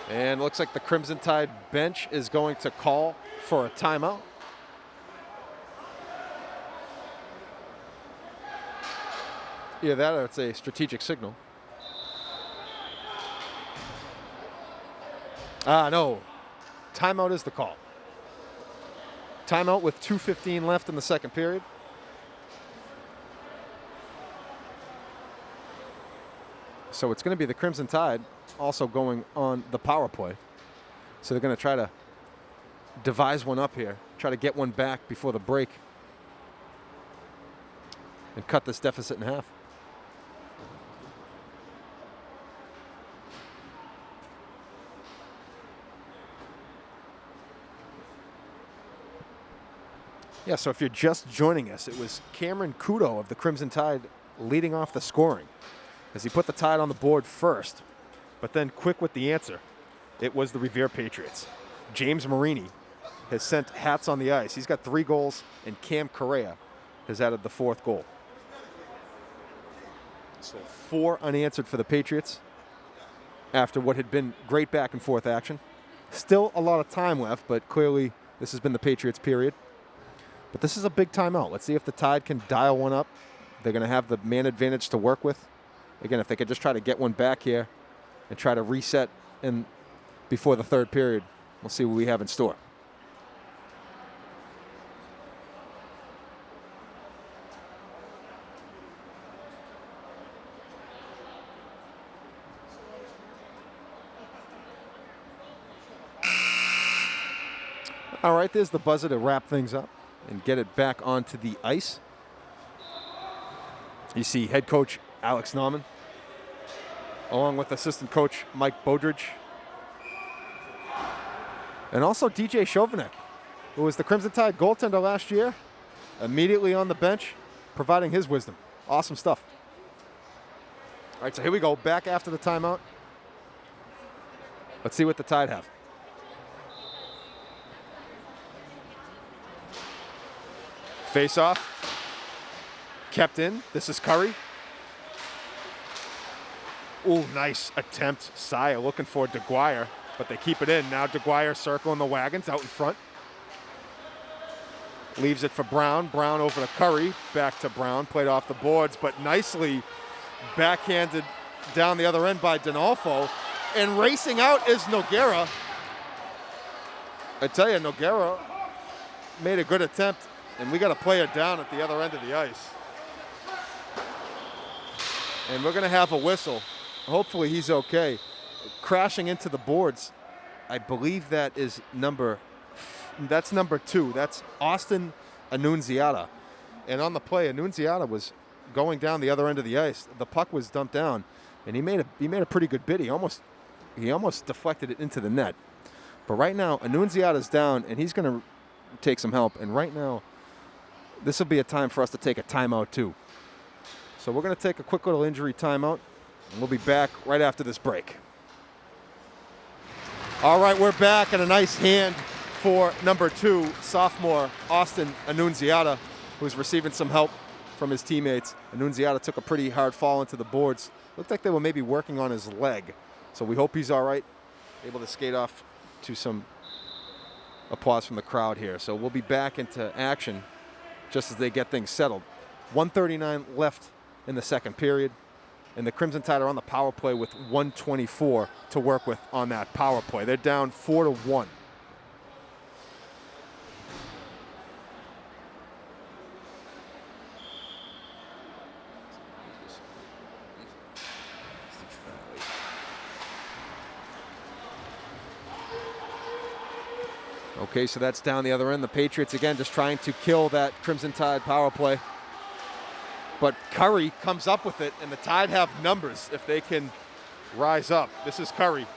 And looks like the Crimson Tide bench is going to call for a timeout. Either that or it's a strategic signal. No. Timeout is the call. Timeout with 2:15 left in the second period. So it's going to be the Crimson Tide also going on the power play. So they're going to try to devise one up here, try to get one back before the break. and cut this deficit in half. Yeah, so if you're just joining us, it was Cameron Kudo of the Crimson Tide leading off the scoring as he put the Tide on the board first, but then quick with the answer. It was the Revere Patriots. James Marini has sent hats on the ice. He's got 3 goals, and Cam Correa has added the 4th goal. So 4 unanswered for the Patriots after what had been great back and forth action. Still a lot of time left, but clearly this has been the Patriots' period. But this is a big timeout. Let's see if the Tide can dial one up. They're going to have the man advantage to work with. Again, if they could just try to get one back here and try to reset in before the 3rd period, we'll see what we have in store. All right, there's the buzzer to wrap things up and get it back onto the ice. You see head coach Alex Nauman, along with assistant coach Mike Bodridge, and also DJ Chauvinek, who was the Crimson Tide goaltender last year, immediately on the bench, providing his wisdom. Awesome stuff. All right, so here we go, back after the timeout. Let's see what the Tide have. Face off. Kept in. This is Curry. Ooh, nice attempt. Saya looking for DeGuire, but they keep it in. Now DeGuire circling the wagons out in front. Leaves it for Brown. Brown over to Curry. Back to Brown. Played off the boards, but nicely backhanded down the other end by Donalfo. And racing out is Noguera. I tell you, Noguera made a good attempt, and we got a player down at the other end of the ice. And we're going to have a whistle. Hopefully he's okay. Crashing into the boards, I believe that's number 2. That's Austin Annunziata. And on the play, Annunziata was going down the other end of the ice. The puck was dumped down, and he made a pretty good bid. He almost deflected it into the net. But right now, Annunziata's down, and he's going to take some help. And right now, this will be a time for us to take a timeout too. So we're going to take a quick little injury timeout, and we'll be back right after this break. All right, we're back, and a nice hand for number 2, sophomore Austin Annunziata, who's receiving some help from his teammates. Annunziata took a pretty hard fall into the boards. Looked like they were maybe working on his leg. So we hope he's all right, able to skate off to some applause from the crowd here. So we'll be back into action just as they get things settled. 1:39 left in the 2nd period, and the Crimson Tide are on the power play with 1:24 to work with on that power play. They're down 4-1. Okay, so that's down the other end. The Patriots, again, just trying to kill that Crimson Tide power play. But Curry comes up with it, and the Tide have numbers if they can rise up. This is Curry.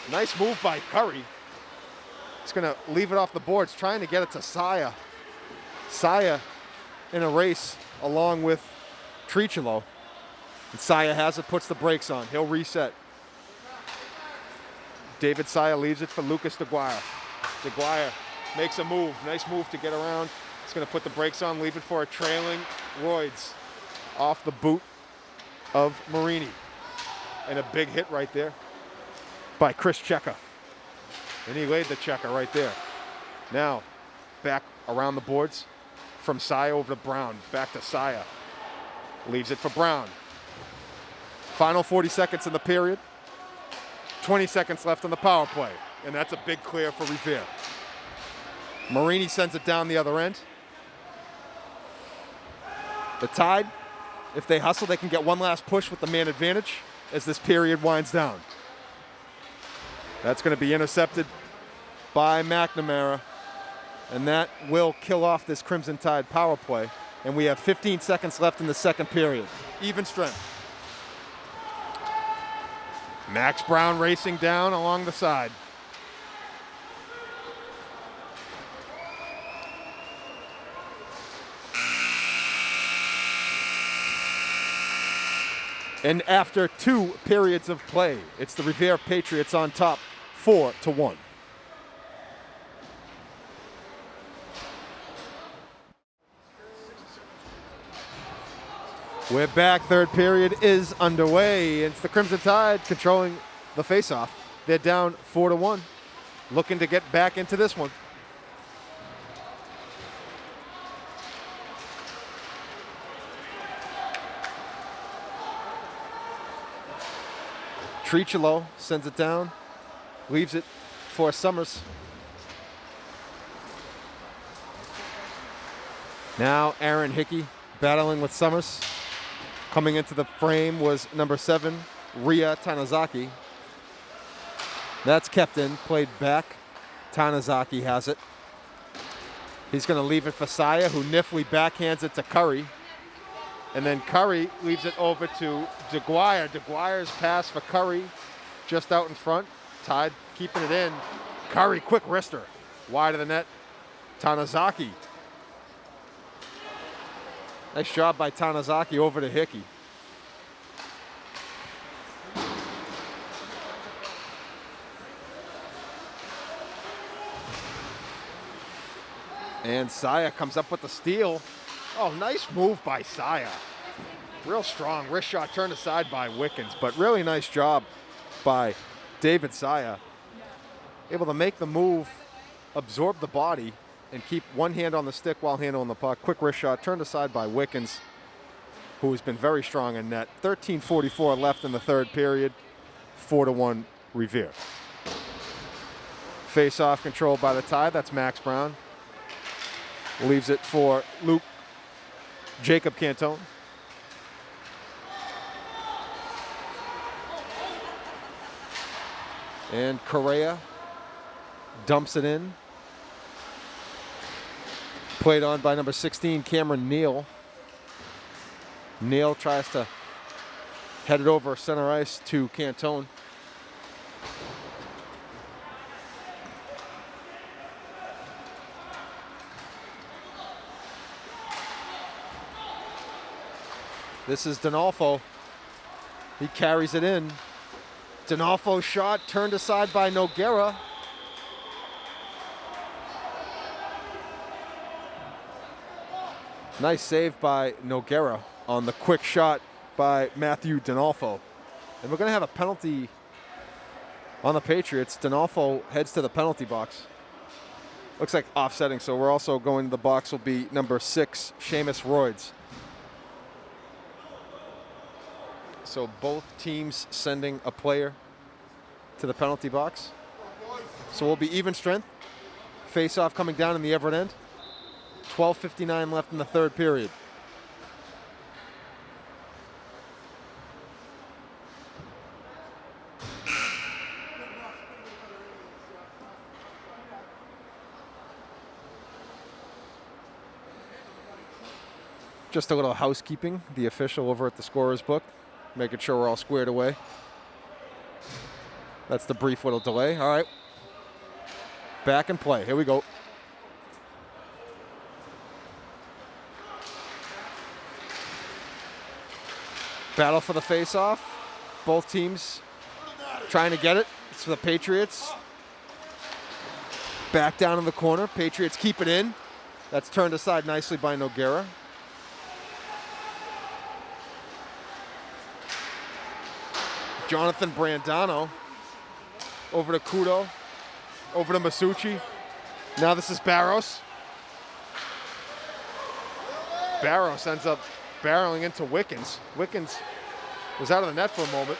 Nice move by Curry. He's going to leave it off the boards, trying to get it to Saya. Saya in a race along with Tricolo. And Saya has it, puts the brakes on. He'll reset. David Saya leaves it for Lucas DeGuire. DeGuire makes a move. Nice move to get around. He's going to put the brakes on, leave it for a trailing Royds off the boot of Marini. And a big hit right there by Chris Checker. And he laid the checker right there. Now, back around the boards from Saya over to Brown. Back to Saya. Leaves it for Brown. Final 40 seconds in the period. 20 seconds left on the power play. And that's a big clear for Revere. Marini sends it down the other end. The Tide, if they hustle, they can get one last push with the man advantage as this period winds down. That's going to be intercepted by McNamara, and that will kill off this Crimson Tide power play. and we have 15 seconds left in the second period. Even strength. Max Brown racing down along the side. And after 2 periods of play, it's the Revere Patriots on top, 4-1. We're back. Third period is underway. It's the Crimson Tide controlling the faceoff. They're down 4-1, looking to get back into this one. Tricholo sends it down, leaves it for Summers. Now Aaron Hickey battling with Summers. Coming into the frame was number 7, Ria Tanazaki. That's kept in, played back. Tanazaki has it. He's going to leave it for Saya, who niftily backhands it to Curry. And then Curry leaves it over to DeGuire. DeGuire's pass for Curry just out in front. Tide keeping it in. Curry, quick wrister. Wide of the net. Tanazaki. Nice job by Tanazaki over to Hickey. And Saya comes up with the steal. Oh, nice move by Saya. Real strong. Wrist shot turned aside by Wickens, but really nice job by David Saya. Able to make the move, absorb the body, and keep one hand on the stick while handling the puck. Quick wrist shot turned aside by Wickens, who has been very strong in net. 13:44 left in the third period. 4-1 Revere. Face-off controlled by the Tide. That's Max Brown. Leaves it for Jacob Cantone. And Correa dumps it in. Played on by number 16, Cameron Neal. Neal tries to head it over center ice to Cantone. This is Donalfo. He carries it in. Donalfo's shot turned aside by Noguera. Nice save by Noguera on the quick shot by Matthew Donalfo. And we're going to have a penalty on the Patriots. Donalfo heads to the penalty box. Looks like offsetting, so we're also going to the box will be number 6, Seamus Royds. So both teams sending a player to the penalty box. So we'll be even strength. Face-off coming down in the Everett end. 12:59 left in the third period. Just a little housekeeping. The official over at the scorer's book, making sure we're all squared away. That's the brief little delay. All right. Back and play. Here we go. Battle for the face-off. Both teams trying to get it. It's for the Patriots. Back down in the corner. Patriots keep it in. That's turned aside nicely by Noguera. Jonathan Brandano over to Kudo, over to Masucci. Now this is Barros. Barros ends up barreling into Wickens. Wickens was out of the net for a moment.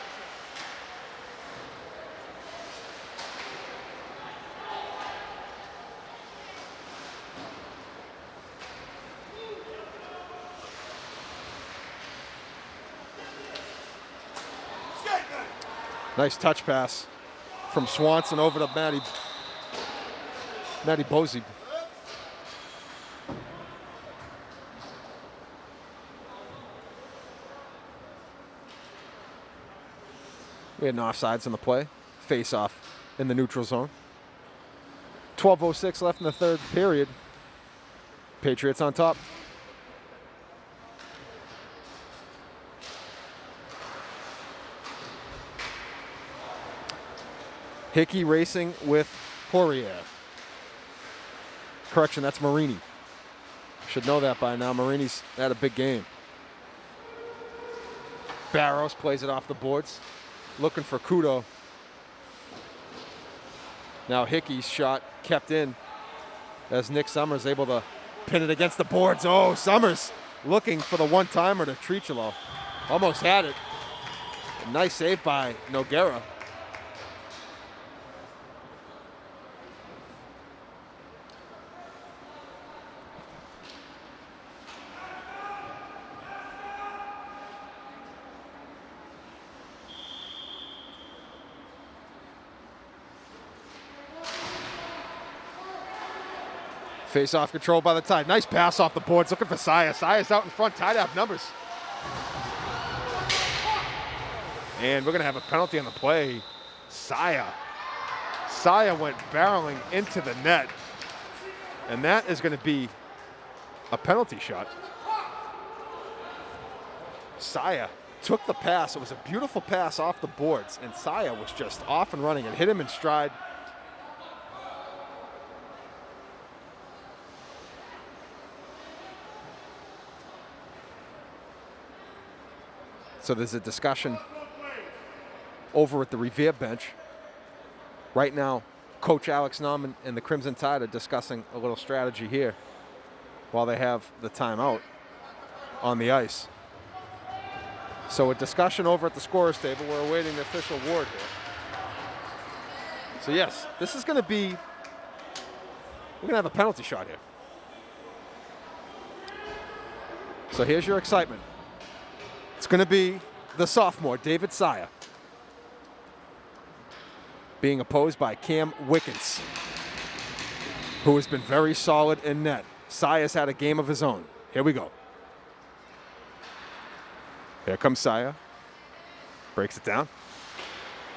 Nice touch pass from Swanson over to Matty Bosey. We had an offsides on the play. Face off in the neutral zone. 12:06 left in the third period. Patriots on top. Hickey racing with Poirier. Correction, that's Marini. Should know that by now. Marini's had a big game. Barros plays it off the boards. Looking for Kudo. Now Hickey's shot kept in as Nick Summers able to pin it against the boards. Oh, Summers looking for the one-timer to Tricholo. Almost had it. A nice save by Noguera. Face-off control by the Tide. Nice pass off the boards. Looking for Saya. Saya's out in front. Tide have numbers. And we're going to have a penalty on the play. Saya went barreling into the net. And that is going to be a penalty shot. Saya took the pass. It was a beautiful pass off the boards. And Saya was just off and running and hit him in stride. So there's a discussion over at the Revere bench. Right now, Coach Alex Nauman and the Crimson Tide are discussing a little strategy here while they have the timeout on the ice. So a discussion over at the scorer's table. We're awaiting the official award here. So yes, this is going to be, we're going to have a penalty shot here. So here's your excitement. It's going to be the sophomore, David Saya, being opposed by Cam Wickens, who has been very solid in net. Saya's had a game of his own. Here we go. Here comes Saya. Breaks it down.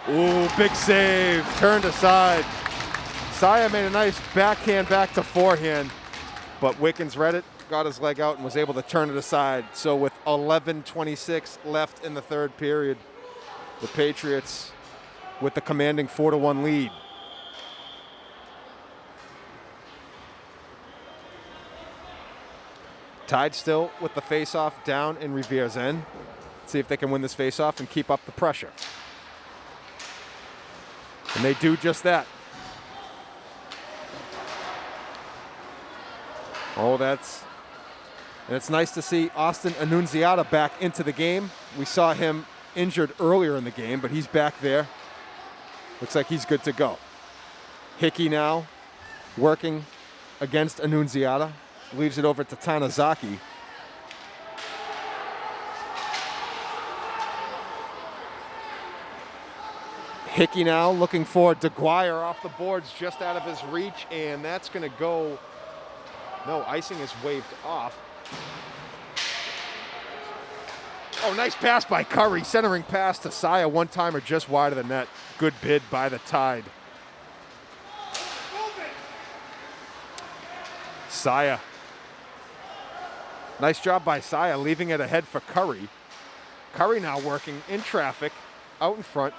Ooh, big save. Turned aside. Saya made a nice backhand back to forehand, but Wickens read it, got his leg out, and was able to turn it aside. So with 11:26 left in the third period, the Patriots with the commanding 4-1 lead. Tied still with the face-off down in Revere's end. Let's see if they can win this face-off and keep up the pressure. And they do just that. Oh, and it's nice to see Austin Annunziata back into the game. We saw him injured earlier in the game, but he's back there. Looks like he's good to go. Hickey now working against Annunziata. Leaves it over to Tanazaki. Hickey now looking for DeGuire off the boards, just out of his reach, and that's going to go. No, icing is waved off. Oh, nice pass by Curry. Centering pass to Saya. One-timer just wide of the net. Good bid by the Tide. Saya. Nice job by Saya, leaving it ahead for Curry. Curry now working in traffic, out in front.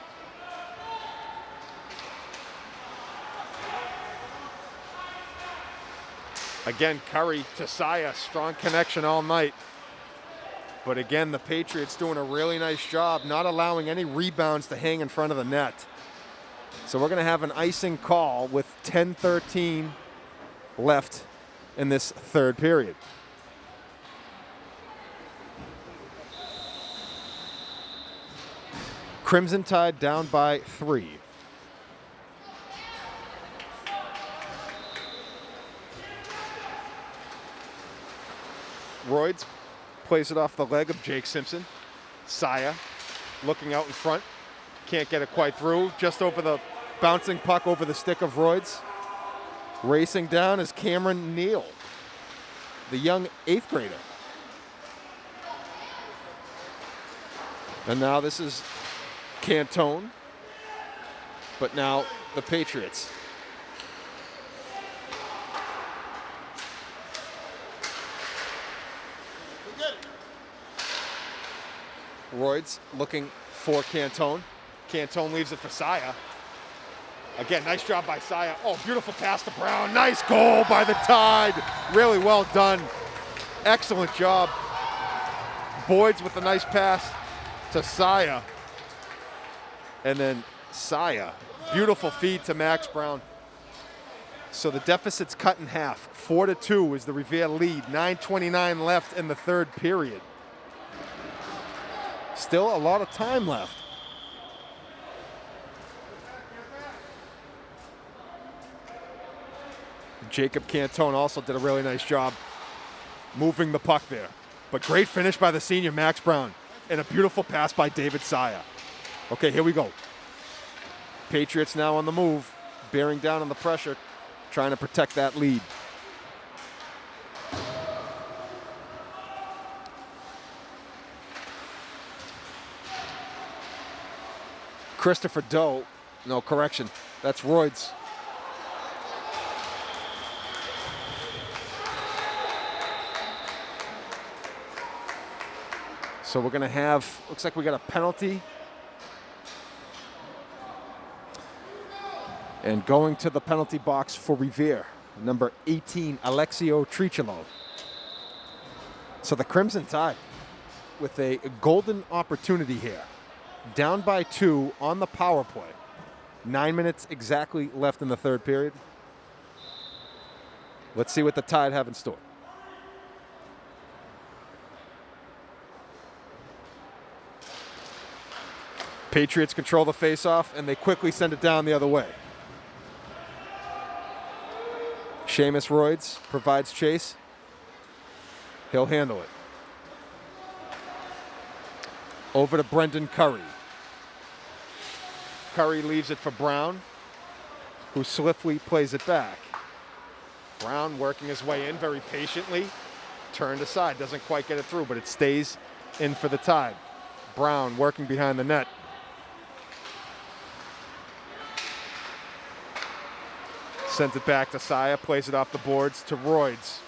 Again, Curry to Saya, strong connection all night. But again, the Patriots doing a really nice job, not allowing any rebounds to hang in front of the net. So we're going to have an icing call with 10:13 left in this third period. Crimson Tide down by 3. Royds plays it off the leg of Jake Simpson. Saya looking out in front. Can't get it quite through. Just over the bouncing puck over the stick of Royds. Racing down is Cameron Neal, the young 8th grader. And now this is Cantone. But now the Patriots. Royds looking for Cantone. Cantone leaves it for Saya. Again, nice job by Saya. Oh, beautiful pass to Brown. Nice goal by the Tide. Really well done. Excellent job. Boyd's with a nice pass to Saya. And then Saya. Beautiful feed to Max Brown. So the deficit's cut in half. 4-2 is the Revere lead. 9:29 left in the third period. Still a lot of time left. Jacob Cantone also did a really nice job moving the puck there. But great finish by the senior Max Brown and a beautiful pass by David Saya. Okay, here we go. Patriots now on the move, bearing down on the pressure, trying to protect that lead. Christopher Doe, no correction, that's Royds. So we're gonna have, looks like we got a penalty. And going to the penalty box for Revere, number 18, Alexio Tricolo. So the Crimson Tide with a golden opportunity here. Down by 2 on the power play. 9 minutes exactly left in the third period. Let's see what the Tide have in store. Patriots control the faceoff, and they quickly send it down the other way. Seamus Royds provides chase. He'll handle it. Over to Brendan Curry. Curry leaves it for Brown, who swiftly plays it back. Brown working his way in very patiently. Turned aside, doesn't quite get it through, but it stays in for the Tide. Brown working behind the net. Sends it back to Saya, plays it off the boards to Royds.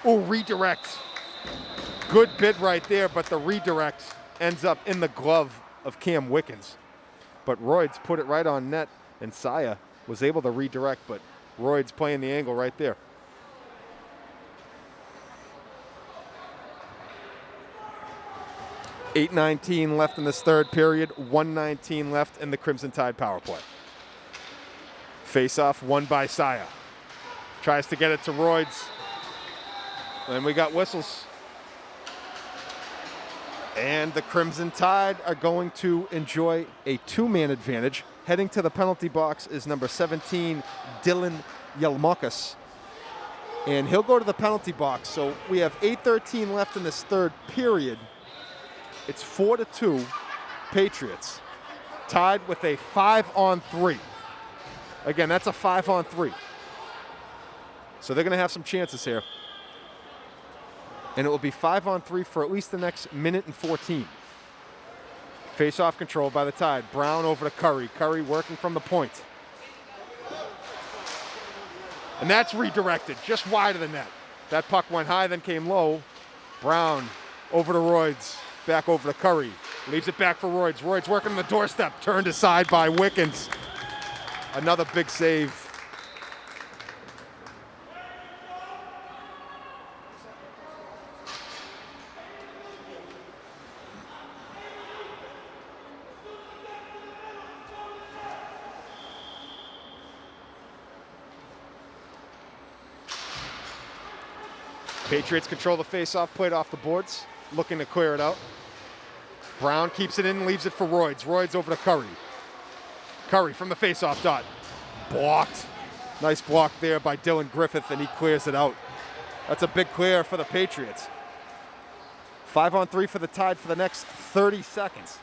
Ooh, redirect. Good bid right there, but the redirect ends up in the glove of Cam Wickens. But Royds put it right on net, and Saya was able to redirect, but Royds playing the angle right there. $8:19 left in this third period, 1:19 left in the Crimson Tide power play. Face-off won by Saya. Tries to get it to Royds. And we got whistles. And the Crimson Tide are going to enjoy a 2-man advantage. Heading to the penalty box is number 17, Dylan Yelmokas. And he'll go to the penalty box. So we have 8:13 left in this third period. It's 4-2 Patriots. Tied with a 5-on-3. Again, that's a 5-on-3. So they're going to have some chances here. And it will be 5-on-3 for at least the next minute and 14. Face-off control by the Tide. Brown over to Curry. Curry working from the point. And that's redirected just wide of the net. That puck went high, then came low. Brown over to Royds. Back over to Curry. Leaves it back for Royds. Royds working on the doorstep. Turned aside by Wickens. Another big save. Patriots control the face-off, played off the boards, looking to clear it out. Brown keeps it in, leaves it for Royds. Royds over to Curry. Curry from the face-off dot. Blocked. Nice block there by Dylan Griffith, and he clears it out. That's a big clear for the Patriots. 5-on-3 for the Tide for the next 30 seconds.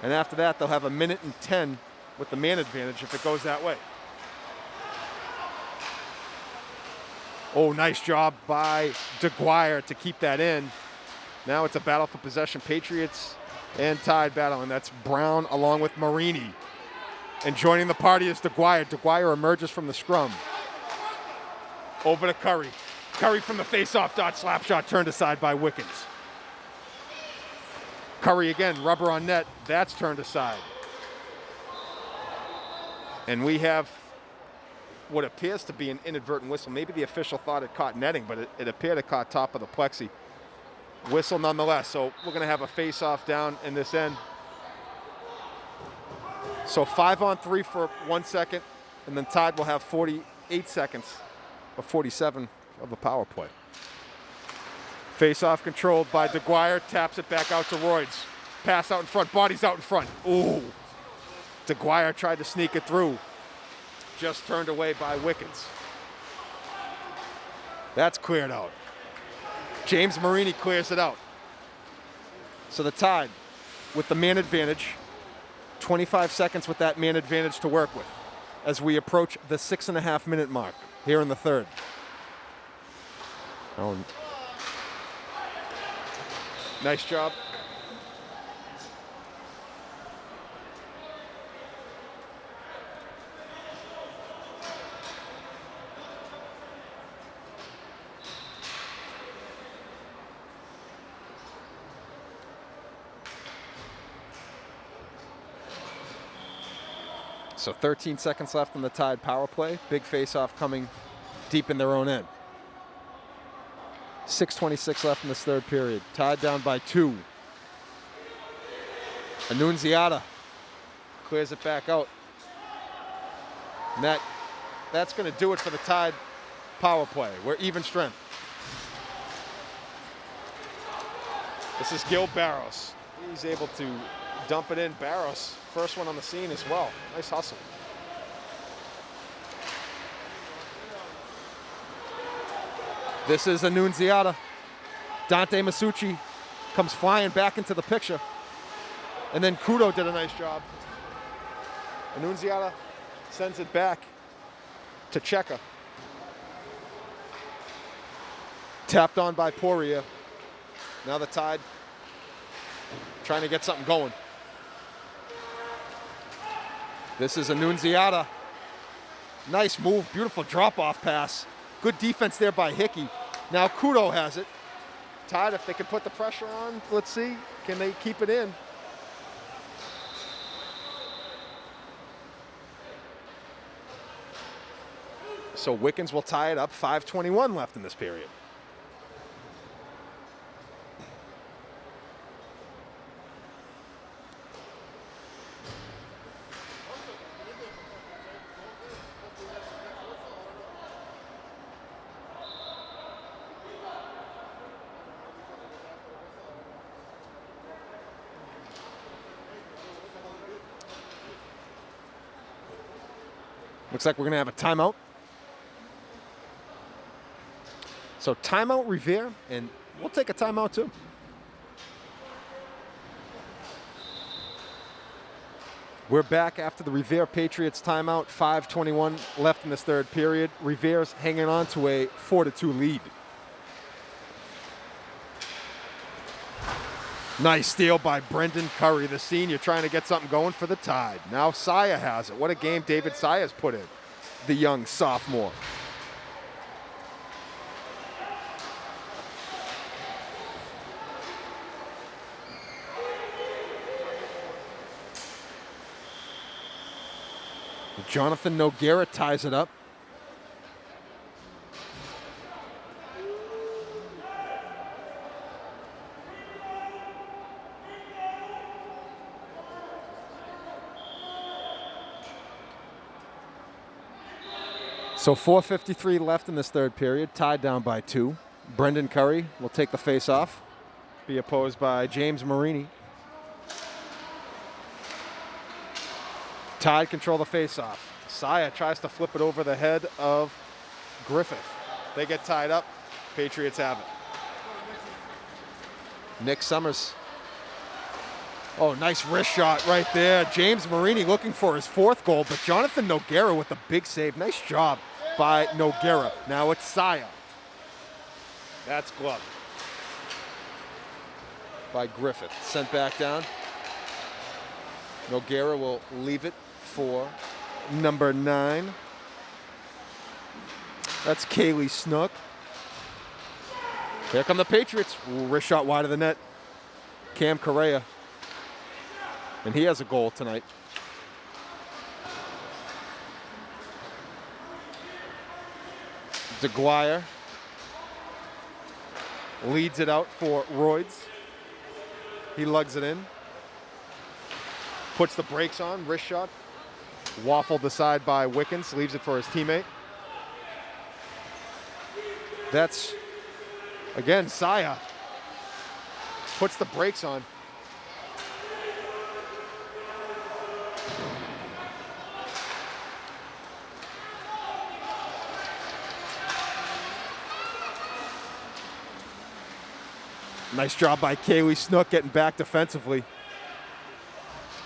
And after that, they'll have a minute and 10 with the man advantage if it goes that way. Oh, nice job by DeGuire to keep that in. Now it's a battle for possession. Patriots and Tide battling. That's Brown along with Marini. And joining the party is DeGuire. DeGuire emerges from the scrum. Over to Curry. Curry from the face-off dot slap shot turned aside by Wickens. Curry again, rubber on net. That's turned aside. And we have what appears to be an inadvertent whistle. Maybe the official thought it caught netting, but it appeared it caught top of the plexi. Whistle nonetheless. So we're going to have a face-off down in this end. So 5-on-3 for 1 second, and then Tide will have 48 seconds or 47 of a power play. Face-off controlled by DeGuire, taps it back out to Royds. Pass out in front, bodies out in front. Ooh. DeGuire tried to sneak it through. Just turned away by Wickens. That's cleared out. James Marini clears it out. So the Tide with the man advantage. 25 seconds with that man advantage to work with as we approach the 6.5-minute mark here in the third. Oh. Nice job. So 13 seconds left in the Tide power play. Big face-off coming deep in their own end. 6:26 left in this third period. Tide down by 2. Annunziata clears it back out. And that's going to do it for the Tide power play. We're even strength. This is Gil Barros. He's able to dump it in. Barros, first one on the scene as well. Nice hustle. This is Annunziata. Dante Masucci comes flying back into the picture. And then Kudo did a nice job. Annunziata sends it back to Checa. Tapped on by Poirier. Now the Tide trying to get something going. This is Annunziata. Nice move, beautiful drop-off pass. Good defense there by Hickey. Now Kudo has it. Tide, if they can put the pressure on, let's see. Can they keep it in? So Wickens will tie it up. 5:21 left in this period. Looks like we're going to have a timeout. So timeout Revere, and we'll take a timeout too. We're back after the Revere Patriots timeout. 5:21 left in this third period. Revere's hanging on to a 4-2 lead. Nice steal by Brendan Curry, the senior, trying to get something going for the Tide. Now Saya has it. What a game David Saya's put in, the young sophomore. Jonathan Noguera ties it up. So 4:53 left in this third period, tied down by 2. Brendan Curry will take the face-off, be opposed by James Marini. Tide control the face-off. Saya tries to flip it over the head of Griffith. They get tied up. Patriots have it. Nick Summers. Oh, nice wrist shot right there. James Marini looking for his 4th goal, but Jonathan Noguera with a big save. Nice job by Noguera. Now it's Saya. That's gloved. by Griffith. Sent back down. Nogueira will leave it for number 9. That's Kaylee Snook. Here come the Patriots. Ooh, wrist shot wide of the net. Cam Correa. And he has a goal tonight. DeGuire leads it out for Royds. He lugs it in. Puts the brakes on, wrist shot. Waffled aside by Wickens, leaves it for his teammate. That's, again, Saya. Puts the brakes on. Nice job by Kaylee Snook getting back defensively.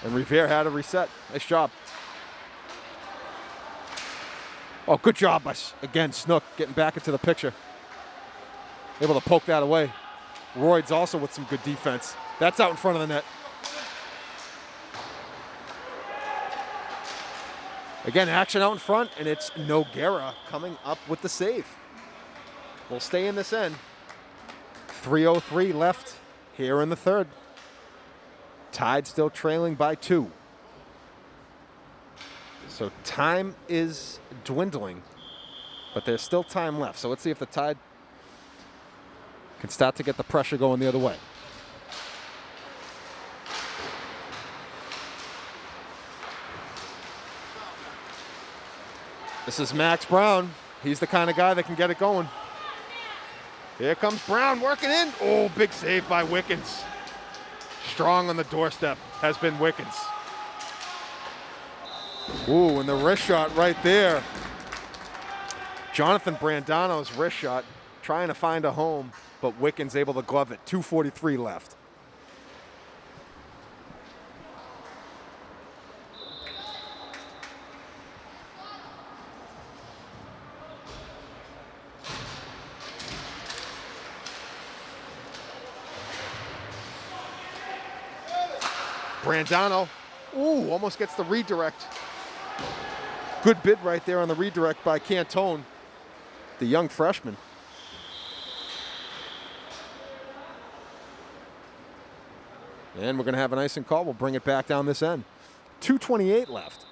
And Revere had a reset. Nice job. Oh, good job by, again, Snook getting back into the picture. Able to poke that away. Royds also with some good defense. That's out in front of the net. Again, action out in front, and it's Nogueira coming up with the save. We'll stay in this end. 3:03 left here in the third. Tide still trailing by 2. So time is dwindling, but there's still time left. So let's see if the Tide can start to get the pressure going the other way. This is Max Brown. He's the kind of guy that can get it going. Here comes Brown working in. Oh, big save by Wickens. Strong on the doorstep has been Wickens. Ooh, and the wrist shot right there. Jonathan Brandano's wrist shot, trying to find a home, but Wickens able to glove it. 2:43 left. Brandano, ooh, almost gets the redirect. Good bid right there on the redirect by Cantone, the young freshman. And we're going to have an icing call. We'll bring it back down this end. 2:28 left.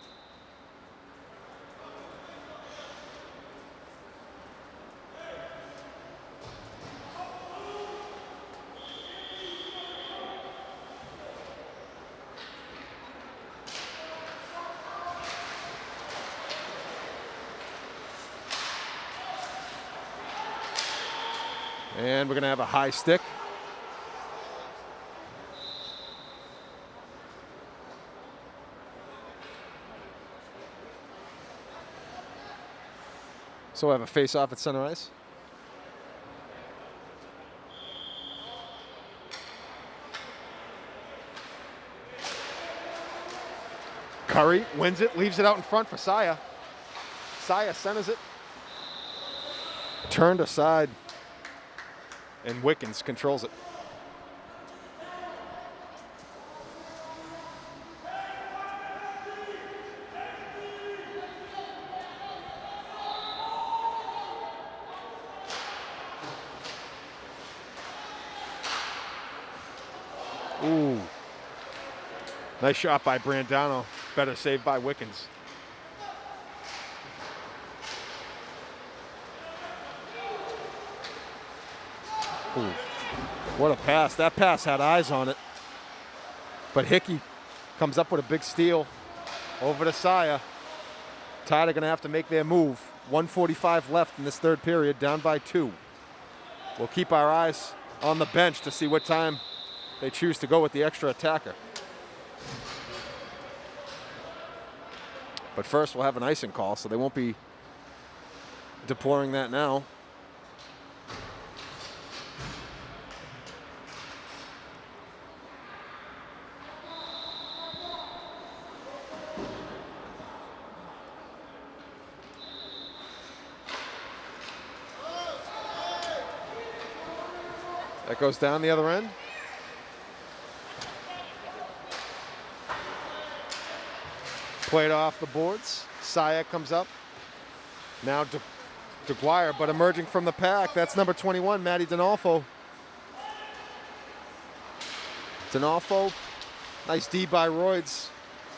And we're going to have a high stick. So we'll have a face-off at center ice. Curry wins it, leaves it out in front for Saya. Saya centers it. Turned aside. And Wickens controls it. Ooh. Nice shot by Brandano. Better save by Wickens. Ooh. What a pass. That pass had eyes on it. But Hickey comes up with a big steal over to Saya. Tide are going to have to make their move. 1:45 left in this third period, down by 2. We'll keep our eyes on the bench to see what time they choose to go with the extra attacker. But first, we'll have an icing call, so they won't be deploring that now. That goes down the other end. Played off the boards. Saya comes up. Now DeGuire, but emerging from the pack, that's number 21, Matty Dinolfo. Dinolfo, nice D by Royds,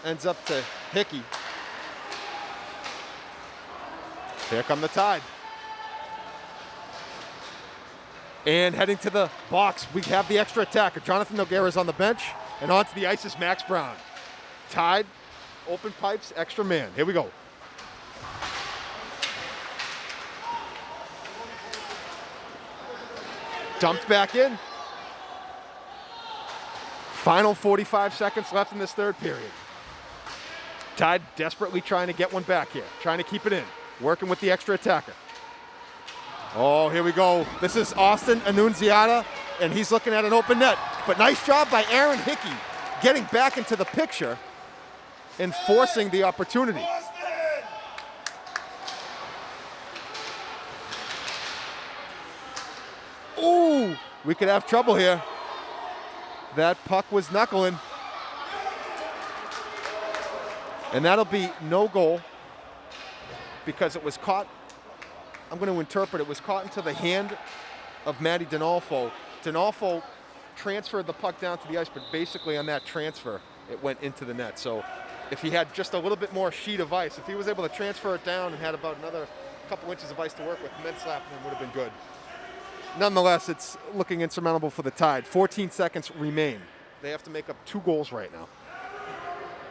ends up to Hickey. Here come the Tide. And heading to the box, we have the extra attacker. Jonathan Nogueira's on the bench, and onto the ice is Max Brown. Tide, open pipes, extra man. Here we go. Dumped back in. Final 45 seconds left in this third period. Tide desperately trying to get one back here, trying to keep it in, working with the extra attacker. Oh, here we go. This is Austin Annunziata, and he's looking at an open net. But nice job by Aaron Hickey getting back into the picture and forcing the opportunity. Ooh, we could have trouble here. That puck was knuckling. And that'll be no goal because it was caught. I'm going to interpret it was caught into the hand of Matty Dinolfo. Dinolfo transferred the puck down to the ice, but basically on that transfer, it went into the net. So if he had just a little bit more sheet of ice, if he was able to transfer it down and had about another couple inches of ice to work with, then slapping him would have been good. Nonetheless, it's looking insurmountable for the Tide. 14 seconds remain. They have to make up 2 goals right now.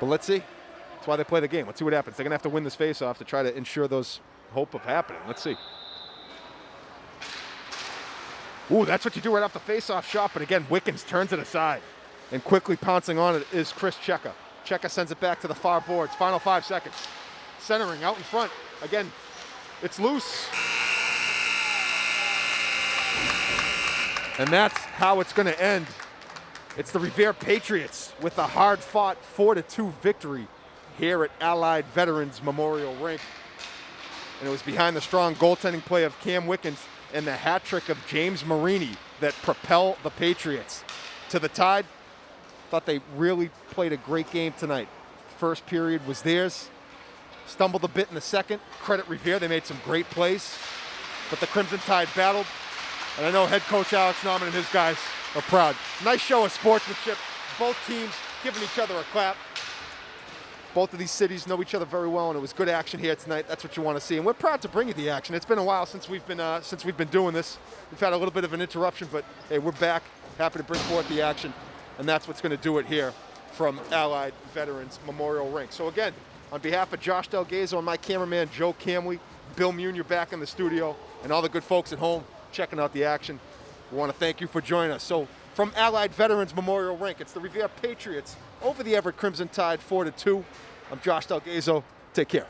But let's see. That's why they play the game. Let's see what happens. They're going to have to win this face-off to try to ensure those hope of happening. Let's see. Ooh, that's what you do right off the face-off shot. But again, Wickens turns it aside. And quickly pouncing on it is Chris Cheka. Cheka sends it back to the far boards. Final 5 seconds. Centering out in front. Again, it's loose. And that's how it's going to end. It's the Revere Patriots with a hard-fought 4-2 victory here at Allied Veterans Memorial Rink. And it was behind the strong goaltending play of Cam Wickens and the hat trick of James Marini that propel the Patriots to the Tide. Thought they really played a great game tonight. First period was theirs. Stumbled a bit in the second. Credit Revere, they made some great plays. But the Crimson Tide battled. And I know head coach Alex Nauman and his guys are proud. Nice show of sportsmanship. Both teams giving each other a clap. Both of these cities know each other very well, and it was good action here tonight. That's what you want to see, and we're proud to bring you the action. It's been a while since we've been doing this. We've had a little bit of an interruption, but hey, we're back. Happy to bring forth the action, and that's what's going to do it here from Allied Veterans Memorial Rink. So again, on behalf of Josh Delgazo and my cameraman Joe Camley, Bill Munier back in the studio, and all the good folks at home checking out the action, we want to thank you for joining us. So from Allied Veterans Memorial Rink, it's the Revere Patriots over the Everett Crimson Tide 4-2. I'm Josh Delgazo. Take care.